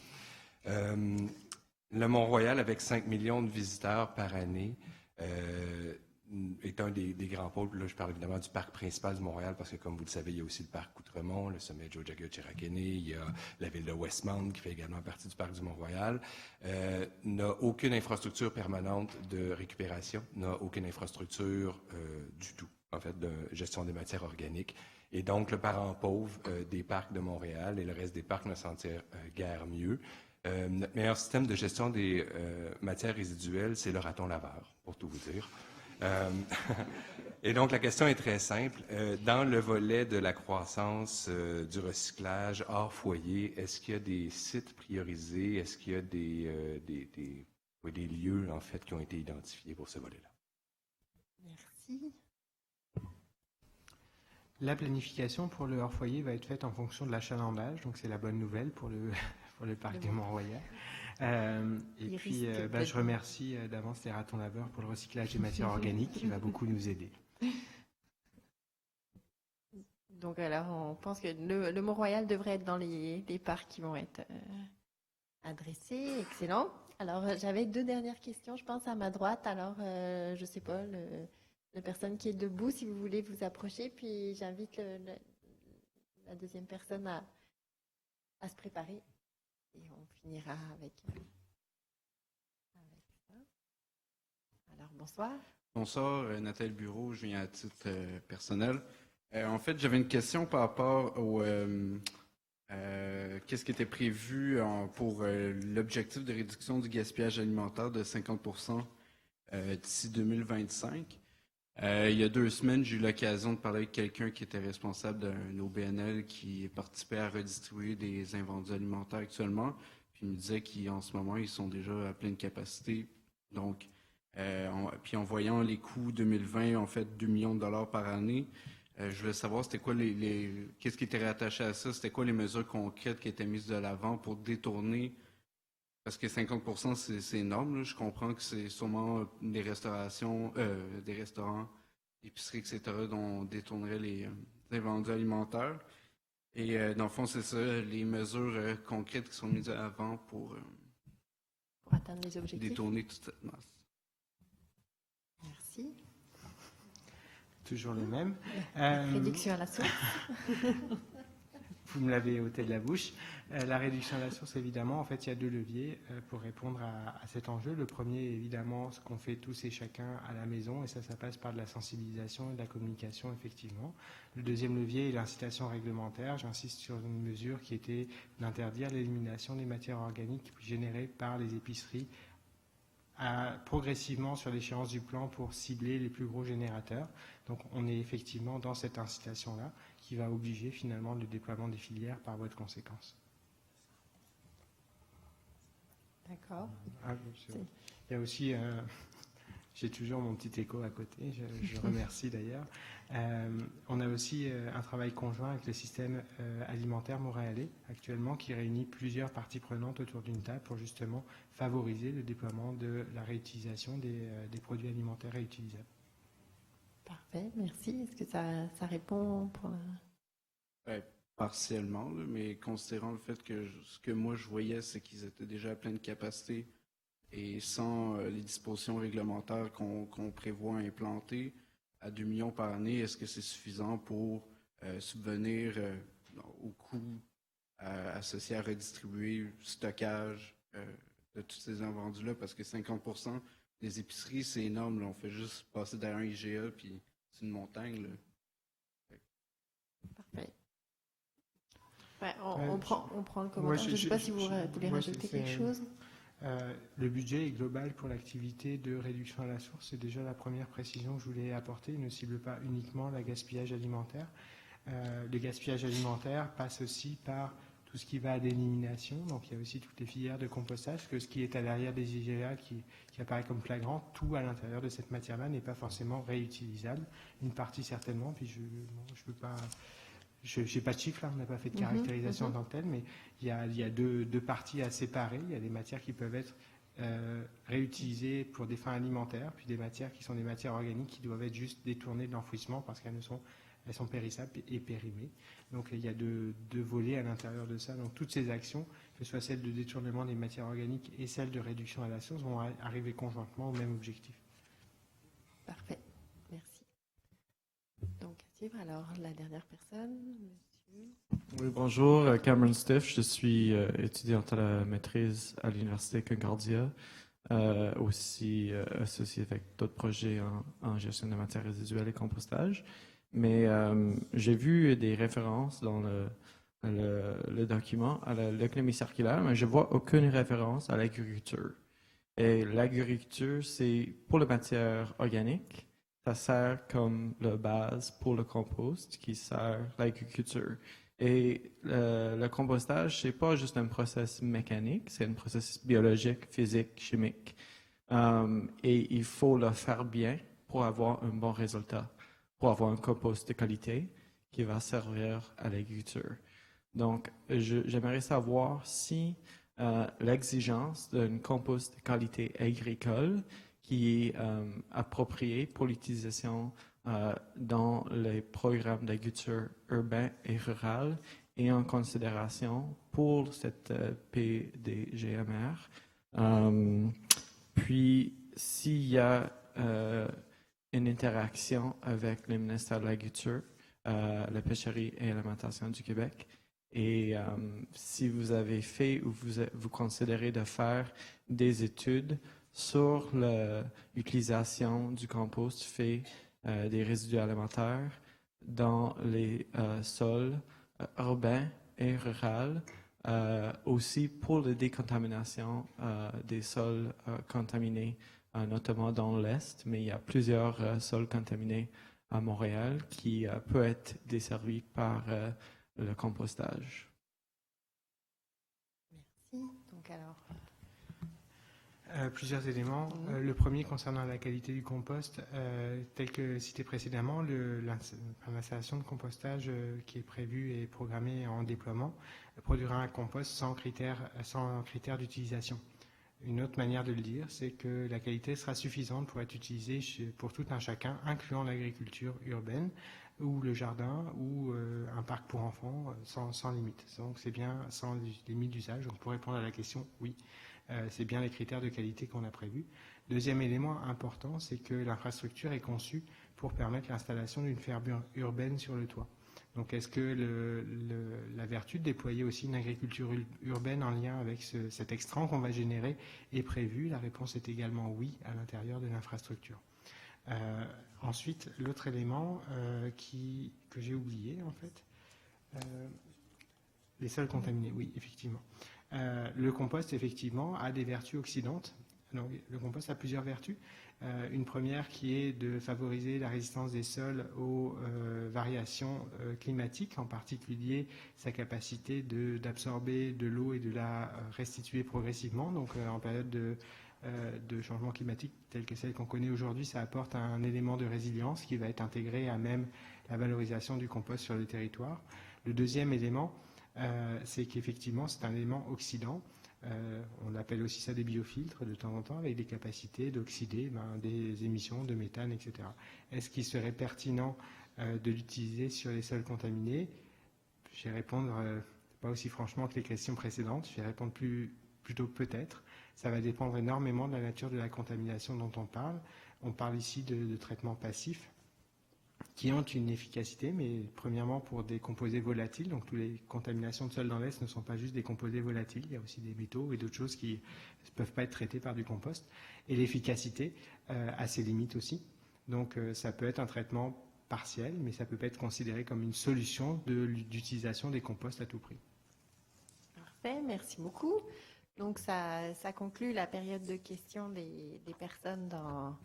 Le Mont-Royal, avec 5 millions de visiteurs par année, est un des grands pôles. Là, je parle évidemment du parc principal du Mont-Royal parce que, comme vous le savez, il y a aussi le parc Outremont, le sommet Tiohtià:ke, il y a la ville de Westmount qui fait également partie du parc du Mont-Royal. N'a aucune infrastructure permanente de récupération, n'a aucune infrastructure du tout, en fait, de gestion des matières organiques. Et donc, le parent pauvre des parcs de Montréal et le reste des parcs ne s'en tire guère mieux. Notre meilleur système de gestion des matières résiduelles, c'est le raton laveur, pour tout vous dire. Et donc, la question est très simple. Dans le volet de la croissance du recyclage hors foyer, est-ce qu'il y a des sites priorisés? Est-ce qu'il y a des lieux, en fait, qui ont été identifiés pour ce volet-là? Merci. La planification pour le hors-foyer va être faite en fonction de l'achalandage, donc c'est la bonne nouvelle pour le parc du Mont-Royal. Et puis, je remercie d'avance les ratons laveurs pour le recyclage des matières organiques qui va beaucoup nous aider. Donc, alors, on pense que le Mont-Royal devrait être dans les parcs qui vont être adressés. Excellent. Alors, j'avais 2 dernières questions, je pense, à ma droite. Alors, je ne sais pas, la personne qui est debout, si vous voulez vous approcher, puis j'invite la deuxième personne à se préparer. Et on finira avec ça. Alors, bonsoir. Bonsoir, Nathalie Bureau, je viens à titre personnel. En fait, j'avais une question par rapport au qu'est-ce qui était prévu pour l'objectif de réduction du gaspillage alimentaire de 50% d'ici 2025. Il y a 2 semaines, j'ai eu l'occasion de parler avec quelqu'un qui était responsable d'un OBNL qui participait à redistribuer des invendus alimentaires actuellement. Puis il me disait qu'en ce moment, ils sont déjà à pleine capacité. Donc, puis en voyant les coûts 2020, en fait, 2 millions de dollars par année, je voulais savoir c'était quoi qu'est-ce qui était rattaché à ça, c'était quoi les mesures concrètes qui étaient mises de l'avant pour détourner, parce que 50%, c'est énorme, là. Je comprends que c'est sûrement des restaurants, épiceries, etc., dont on détournerait les invendus alimentaires. Et dans le fond, c'est ça, les mesures concrètes qui sont mises de l'avant pour atteindre les objectifs. Détourner toute cette masse. Merci. Toujours les mêmes. Réduction à la source. Vous me l'avez ôté de la bouche. La réduction à la source, évidemment, en fait, il y a 2 leviers pour répondre à cet enjeu. Le premier, évidemment, ce qu'on fait tous et chacun à la maison, et ça passe par de la sensibilisation et de la communication, effectivement. Le deuxième levier est l'incitation réglementaire. J'insiste sur une mesure qui était d'interdire l'élimination des matières organiques générées par les épiceries progressivement sur l'échéance du plan pour cibler les plus gros générateurs. Donc on est effectivement dans cette incitation-là qui va obliger finalement le déploiement des filières par voie de conséquence. D'accord. Il y a aussi, j'ai toujours mon petit écho à côté, je remercie d'ailleurs. On a aussi un travail conjoint avec le système alimentaire montréalais actuellement qui réunit plusieurs parties prenantes autour d'une table pour justement favoriser le déploiement de la réutilisation des produits alimentaires réutilisables. Parfait, merci. Est-ce que ça répond pour Partiellement, là, mais considérant le fait que ce que moi je voyais, c'est qu'ils étaient déjà à pleine capacité et sans les dispositions réglementaires qu'on prévoit implanter à 2 millions par année, est-ce que c'est suffisant pour subvenir aux coûts associés à redistribuer stockage de tous ces invendus-là, parce que 50% des épiceries, c'est énorme. Là. On fait juste passer derrière un IGA, puis c'est une montagne. Là. Parfait. Ouais, on prend le commentaire. Je ne sais pas si vous voulez rajouter quelque chose. Le budget est global pour l'activité de réduction à la source. C'est déjà la première précision que je voulais apporter. Il ne cible pas uniquement le gaspillage alimentaire. Le gaspillage alimentaire passe aussi par tout ce qui va à l'élimination. Donc il y a aussi toutes les filières de compostage, que ce qui est à l'arrière des IGA qui apparaît comme flagrant, tout à l'intérieur de cette matière-là n'est pas forcément réutilisable. Une partie certainement, puis je ne veux pas... Je n'ai pas de chiffres, là, on n'a pas fait de caractérisation en tant que telle, mais il y a deux parties à séparer. Il y a des matières qui peuvent être réutilisées pour des fins alimentaires, puis des matières qui sont des matières organiques qui doivent être juste détournées de l'enfouissement parce qu'elles sont périssables et périmées. Donc il y a deux volets à l'intérieur de ça. Donc toutes ces actions, que ce soit celles de détournement des matières organiques et celles de réduction à la source, vont arriver conjointement au même objectif. Parfait, merci. Donc, alors, la dernière personne, monsieur. Oui, bonjour, Cameron Stiff. Je suis étudiante à la maîtrise à l'Université Concordia, aussi associée avec d'autres projets en gestion de matières résiduelles et compostage. Mais j'ai vu des références dans le document à l'économie circulaire, mais je ne vois aucune référence à l'agriculture. Et l'agriculture, c'est pour les matières organiques. Ça sert comme la base pour le compost qui sert l'agriculture. Et le compostage, c'est pas juste un processus mécanique, c'est un processus biologique, physique, chimique. Et il faut le faire bien pour avoir un bon résultat, pour avoir un compost de qualité qui va servir à l'agriculture. Donc, j'aimerais savoir si l'exigence d'un compost de qualité agricole qui est approprié pour l'utilisation dans les programmes d'agriculture urbaine et rurale et en considération pour cette PDGMR. Puis, s'il y a une interaction avec le ministère de l'Agriculture, la pêcherie et l'alimentation du Québec, et si vous avez fait ou vous considérez de faire des études sur l'utilisation du compost fait des résidus alimentaires dans les sols urbains et ruraux, aussi pour la décontamination des sols contaminés, notamment dans l'Est, mais il y a plusieurs sols contaminés à Montréal qui peuvent être desservis par le compostage. Merci. Donc alors... Plusieurs éléments. Le premier concernant la qualité du compost, tel que cité précédemment, l'installation de compostage qui est prévue et programmée en déploiement produira un compost sans critère d'utilisation. Une autre manière de le dire, c'est que la qualité sera suffisante pour être utilisée pour tout un chacun, incluant l'agriculture urbaine ou le jardin ou un parc pour enfants sans limite. Donc c'est bien sans limite d'usage. Donc pour répondre à la question, oui. C'est bien les critères de qualité qu'on a prévus. Deuxième élément important, c'est que l'infrastructure est conçue pour permettre l'installation d'une ferme urbaine sur le toit. Donc est-ce que la vertu de déployer aussi une agriculture urbaine en lien avec cet extrant qu'on va générer est prévue? La réponse est également oui à l'intérieur de l'infrastructure. Ensuite, l'autre élément que j'ai oublié en fait, les sols contaminés, oui, effectivement. Le compost, effectivement, a des vertus oxydantes. Donc, le compost a plusieurs vertus. Une première qui est de favoriser la résistance des sols aux variations climatiques, en particulier sa capacité d'absorber de l'eau et de la restituer progressivement. Donc, en période de changement climatique telle que celle qu'on connaît aujourd'hui, ça apporte un élément de résilience qui va être intégré à même la valorisation du compost sur le territoire. Le deuxième élément, c'est qu'effectivement, c'est un élément oxydant. On appelle aussi ça des biofiltres de temps en temps, avec des capacités d'oxyder des émissions de méthane, etc. Est-ce qu'il serait pertinent de l'utiliser sur les sols contaminés? Je vais répondre pas aussi franchement que les questions précédentes. Je vais répondre plutôt peut-être. Ça va dépendre énormément de la nature de la contamination dont on parle. On parle ici de traitement passif. qui ont une efficacité, mais premièrement pour des composés volatiles, donc toutes les contaminations de sol dans l'Est ne sont pas juste des composés volatiles, il y a aussi des métaux et d'autres choses qui ne peuvent pas être traitées par du compost, et l'efficacité a ses limites aussi. Donc ça peut être un traitement partiel, mais ça peut pas être considéré comme une solution d'utilisation des composts à tout prix. Parfait, merci beaucoup. Donc ça conclut la période de questions des personnes dans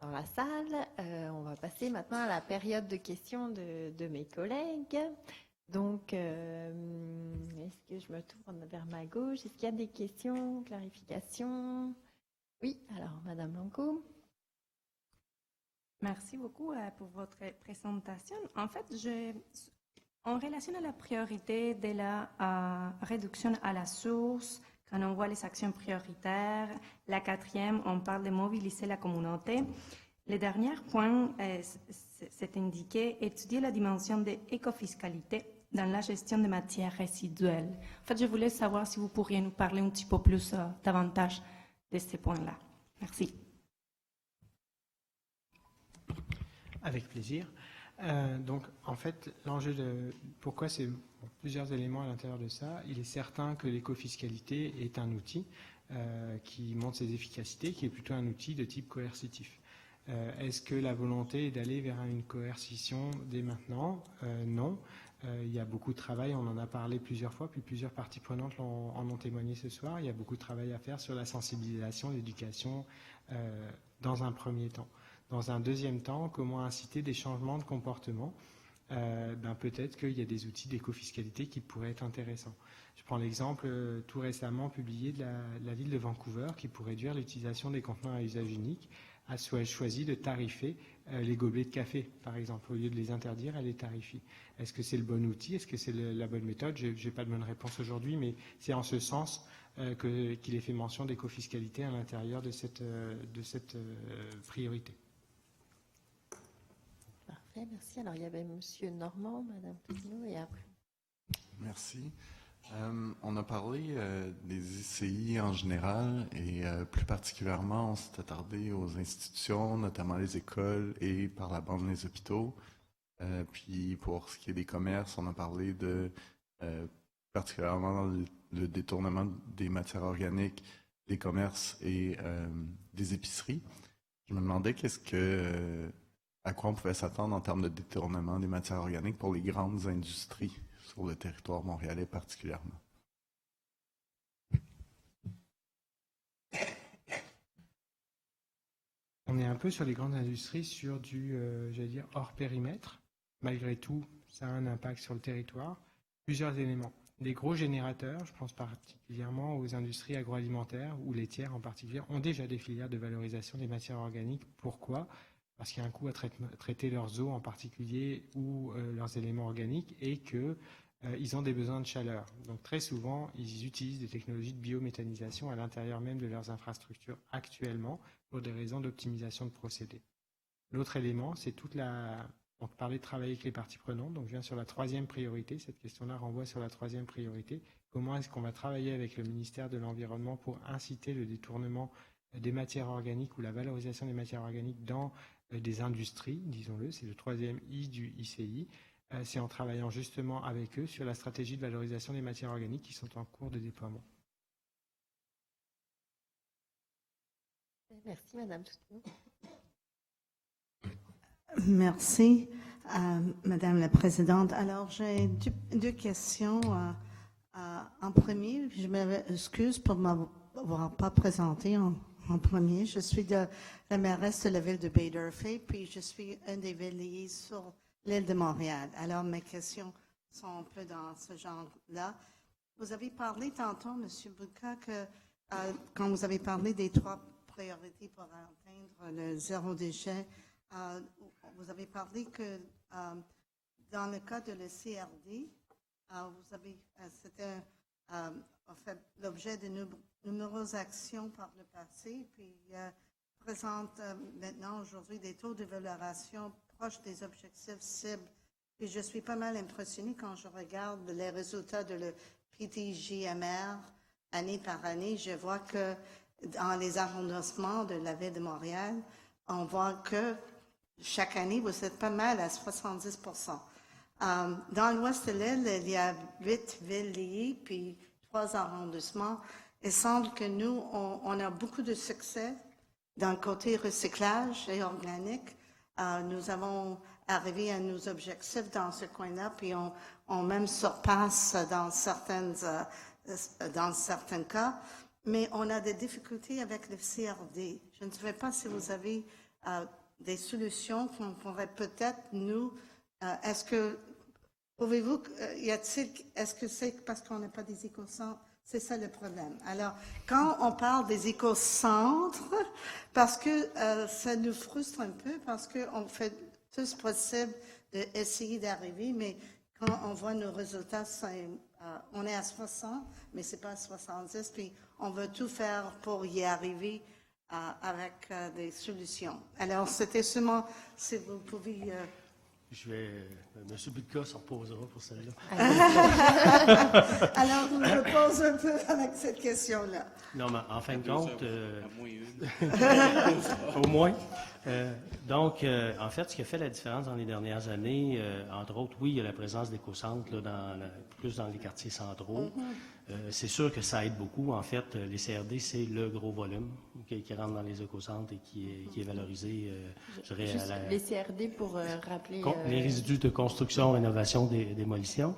la salle. On va passer maintenant à la période de questions de mes collègues. Donc, est-ce que je me tourne vers ma gauche? Est-ce qu'il y a des questions, clarifications? Oui, alors, Madame Blanco. Merci beaucoup pour votre présentation. En fait, en relation à la priorité de la réduction à la source, quand on voit les actions prioritaires, la 4e, on parle de mobiliser la communauté. Le dernier point, c'est indiqué étudier la dimension de l'écofiscalité dans la gestion des matières résiduelles. En fait, je voulais savoir si vous pourriez nous parler un petit peu plus davantage de ces points-là. Merci. Avec plaisir. Donc, en fait, l'enjeu pourquoi c'est plusieurs éléments à l'intérieur de ça. Il est certain que l'écofiscalité est un outil qui montre ses efficacités, qui est plutôt un outil de type coercitif. Est-ce que la volonté est d'aller vers une coercition dès maintenant? Non. Il y a beaucoup de travail, on en a parlé plusieurs fois, puis plusieurs parties prenantes en ont témoigné ce soir. Il y a beaucoup de travail à faire sur la sensibilisation, l'éducation dans un premier temps. Dans un deuxième temps, comment inciter des changements de comportement? Peut-être qu'il y a des outils d'écofiscalité qui pourraient être intéressants. Je prends l'exemple tout récemment publié de la ville de Vancouver qui, pour réduire l'utilisation des contenants à usage unique, a choisi de tarifer les gobelets de café, par exemple. Au lieu de les interdire, elle les tarifie. Est-ce que c'est le bon outil? Est-ce que c'est la bonne méthode? Je n'ai pas de bonne réponse aujourd'hui, mais c'est en ce sens qu'il est fait mention d'écofiscalité à l'intérieur de cette priorité. Parfait, merci. Alors, il y avait M. Normand, Mme Tousineau et après. Merci. On a parlé des ICI en général et plus particulièrement, on s'est attardé aux institutions, notamment les écoles et par la bande les hôpitaux. Puis pour ce qui est des commerces, on a parlé de particulièrement le détournement des matières organiques, des commerces et des épiceries. Je me demandais à quoi on pouvait s'attendre en termes de détournement des matières organiques pour les grandes industries sur le territoire montréalais particulièrement. On est un peu sur les grandes industries sur du, hors périmètre. Malgré tout, ça a un impact sur le territoire. Plusieurs éléments. Les gros générateurs, je pense particulièrement aux industries agroalimentaires ou laitières en particulier, ont déjà des filières de valorisation des matières organiques. Pourquoi ? Parce qu'il y a un coût à traiter leurs eaux en particulier ou leurs éléments organiques et qu'ils ont des besoins de chaleur. Donc très souvent, ils utilisent des technologies de biométhanisation à l'intérieur même de leurs infrastructures actuellement pour des raisons d'optimisation de procédés. L'autre élément, c'est on parlait de travailler avec les parties prenantes, donc je viens sur la 3e priorité. Cette question-là renvoie sur la 3e priorité. Comment est-ce qu'on va travailler avec le ministère de l'Environnement pour inciter le détournement des matières organiques ou la valorisation des matières organiques dans des industries, disons-le, c'est le 3e I du ICI. C'est en travaillant justement avec eux sur la stratégie de valorisation des matières organiques qui sont en cours de déploiement. Merci, Madame Tousineau. Merci, Madame la Présidente. Alors, j'ai deux questions. En premier, je m'excuse pour ne m'avoir pas présenté en premier. Je suis la mairesse de la ville de Bay-Durfee, puis je suis une des villes sur l'île de Montréal. Alors, mes questions sont un peu dans ce genre-là. Vous avez parlé tantôt, M. Boudka, que quand vous avez parlé des 3 priorités pour atteindre le zéro déchet, vous avez parlé que dans le cas de le CRD, c'était en fait l'objet de nombreuses actions par le passé, puis présente maintenant aujourd'hui des taux de valorisation proches des objectifs cibles. Puis je suis pas mal impressionnée quand je regarde les résultats de le PTJMR année par année. Je vois que dans les arrondissements de la ville de Montréal, on voit que chaque année, vous êtes pas mal à 70%. Dans l'ouest de l'île, il y a 8 villes liées, puis 3 arrondissements. Il semble que nous, on a beaucoup de succès dans le côté recyclage et organique. Nous avons arrivé à nos objectifs dans ce coin-là, puis on même surpasse dans certains cas. Mais on a des difficultés avec le CRD. Je ne sais pas si vous avez des solutions qu'on pourrait peut-être est-ce que pouvez-vous, est-ce que c'est parce qu'on n'a pas des éco-centres? C'est ça le problème. Alors, quand on parle des éco-centres, parce que ça nous frustre un peu, parce qu'on fait tout ce possible d'essayer d'arriver, mais quand on voit nos résultats, on est à 60, mais c'est pas à 70, puis on veut tout faire pour y arriver avec des solutions. Alors, c'était seulement, si vous pouvez... M. Budka se reposera pour celle-là. Alors, je me pose un peu avec cette question-là. Non, mais en fin de compte... au moins. Donc, en fait, ce qui a fait la différence dans les dernières années, entre autres, oui, il y a la présence d'éco-centres plus dans les quartiers centraux. C'est sûr que ça aide beaucoup. En fait, les CRD, c'est le gros volume qui rentre dans les éco-centres et qui est valorisé, je dirais, les CRD, pour rappeler... Les résidus de construction, rénovation, démolition.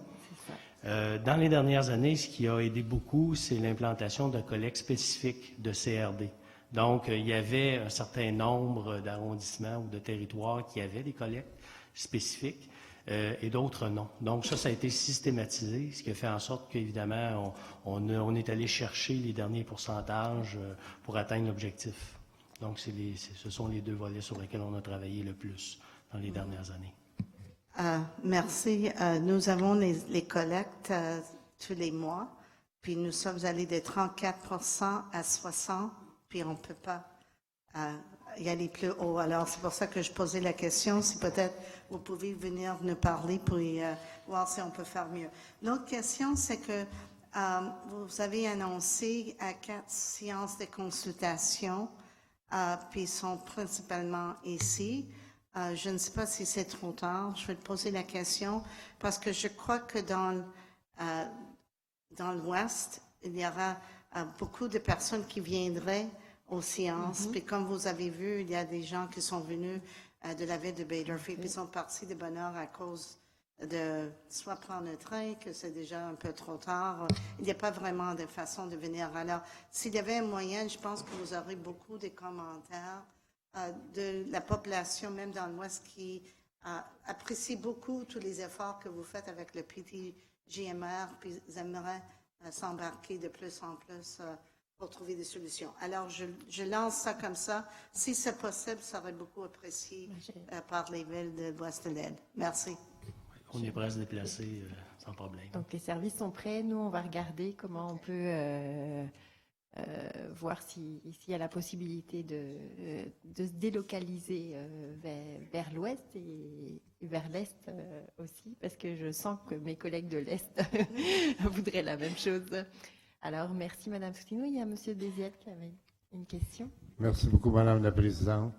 Dans les dernières années, ce qui a aidé beaucoup, c'est l'implantation de collectes spécifiques de CRD. Donc, il y avait un certain nombre d'arrondissements ou de territoires qui avaient des collectes spécifiques et d'autres non. Donc, ça a été systématisé, ce qui a fait en sorte qu'évidemment, on est allé chercher les derniers pourcentages pour atteindre l'objectif. Donc, ce sont les deux volets sur lesquels on a travaillé le plus dans les dernières années. Merci. Nous avons les collectes tous les mois, puis nous sommes allés de 34% à 60%, puis on ne peut pas y aller plus haut. Alors, c'est pour ça que je posais la question, si peut-être vous pouvez venir nous parler pour voir si on peut faire mieux. L'autre question, c'est que vous avez annoncé 4 séances de consultation, puis ils sont principalement ici. Je ne sais pas si c'est trop tard. Je vais te poser la question parce que je crois que dans l'Ouest, il y aura beaucoup de personnes qui viendraient aux séances. Puis comme vous avez vu, il y a des gens qui sont venus de la ville de Baderfield, puis ils sont partis de bonne heure à cause de soit prendre le train, que c'est déjà un peu trop tard. Il n'y a pas vraiment de façon de venir. Alors, s'il y avait un moyen, je pense que vous aurez beaucoup de commentaires de la population, même dans l'Ouest, qui apprécie beaucoup tous les efforts que vous faites avec le PTGMR, puis ils aimeraient s'embarquer de plus en plus pour trouver des solutions. Alors, je lance ça comme ça. Si c'est possible, ça serait beaucoup apprécié par les villes de l'Ouest de l'île. Merci. On est prêt à se déplacer sans problème. Donc, les services sont prêts. Nous, on va regarder comment on peut voir s'il y a la possibilité de se délocaliser vers l'ouest et vers l'est aussi, parce que je sens que mes collègues de l'est voudraient la même chose. Alors, merci Madame Soutineau. Il y a Monsieur Désiette qui avait une question. Merci beaucoup Madame la Présidente.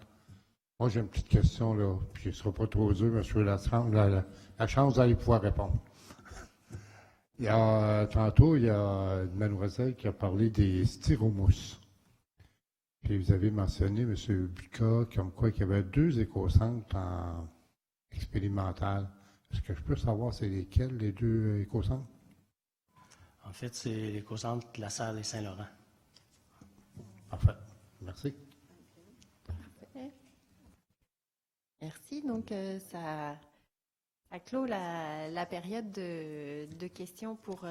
Moi, j'ai une petite question, là, puis je ne serai pas trop dur, mais je veux la chance d'aller pouvoir répondre. Tantôt, il y a une mademoiselle qui a parlé des styromousses. Puis vous avez mentionné, M. Buca, comme quoi qu'il y avait 2 éco-centres en expérimental. Est-ce que je peux savoir c'est lesquels, les 2 éco-centres? En fait, c'est l'éco-centre La Salle et Saint-Laurent. Parfait. Merci. Parfait. Merci. Donc, ça clôt la période de questions pour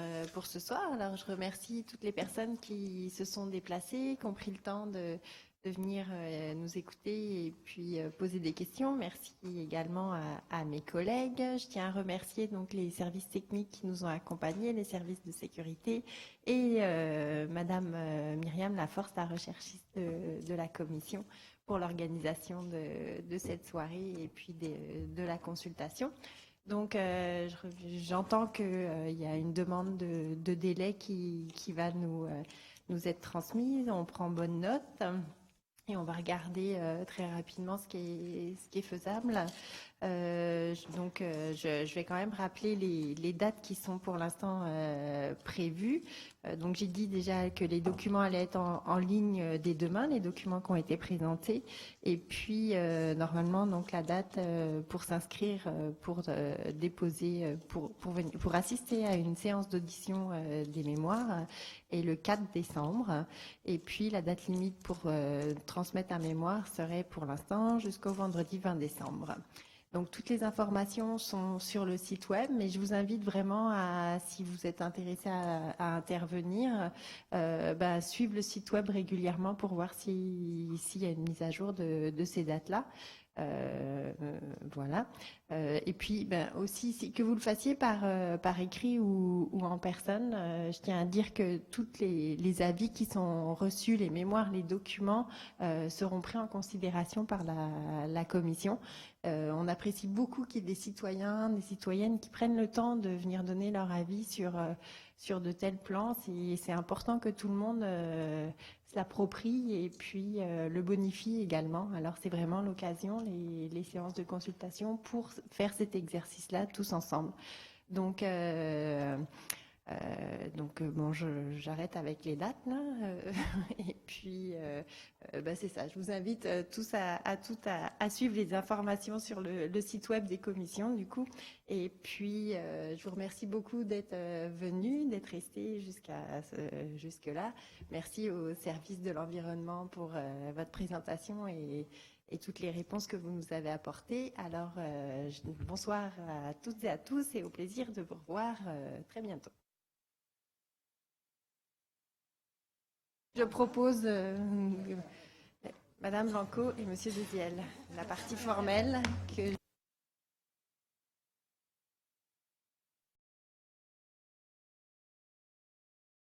ce soir. Alors, je remercie toutes les personnes qui se sont déplacées, qui ont pris le temps de venir nous écouter et puis poser des questions. Merci également à mes collègues. Je tiens à remercier donc les services techniques qui nous ont accompagnés, les services de sécurité et Madame Myriam Laforce, la recherchiste de la commission, pour l'organisation de cette soirée et puis de la consultation. Donc, j'entends qu'il y a une demande de délai qui va nous être transmise. On prend bonne note. et on va regarder très rapidement ce qui est faisable. Je vais quand même rappeler les dates qui sont pour l'instant prévues. Donc j'ai dit déjà que les documents allaient être en ligne dès demain, les documents qui ont été présentés. Et puis normalement donc la date pour s'inscrire pour déposer pour assister à une séance d'audition des mémoires est le 4 décembre. Et puis la date limite pour transmettre un mémoire serait pour l'instant jusqu'au vendredi 20 décembre. Donc toutes les informations sont sur le site web, mais je vous invite vraiment si vous êtes intéressé à intervenir, suivre le site web régulièrement pour voir s'il y a une mise à jour de ces dates-là. Voilà. Et puis aussi, que vous le fassiez par écrit ou en personne, je tiens à dire que tous les avis qui sont reçus, les mémoires, les documents seront pris en considération par la commission. On apprécie beaucoup qu'il y ait des citoyens, des citoyennes qui prennent le temps de venir donner leur avis sur de tels plans. C'est important que tout le monde se l'approprie et puis le bonifie également. Alors c'est vraiment l'occasion, les séances de consultation, pour faire cet exercice-là tous ensemble. Donc j'arrête avec les dates là. Et puis c'est ça. Je vous invite tous à suivre les informations sur le site web des commissions du coup. Et puis je vous remercie beaucoup d'être venus, d'être restés jusque là. Merci au service de l'environnement pour votre présentation et toutes les réponses que vous nous avez apportées. Alors bonsoir à toutes et à tous et au plaisir de vous revoir très bientôt. Je propose Madame Blanco et Monsieur Desiel, la partie formelle que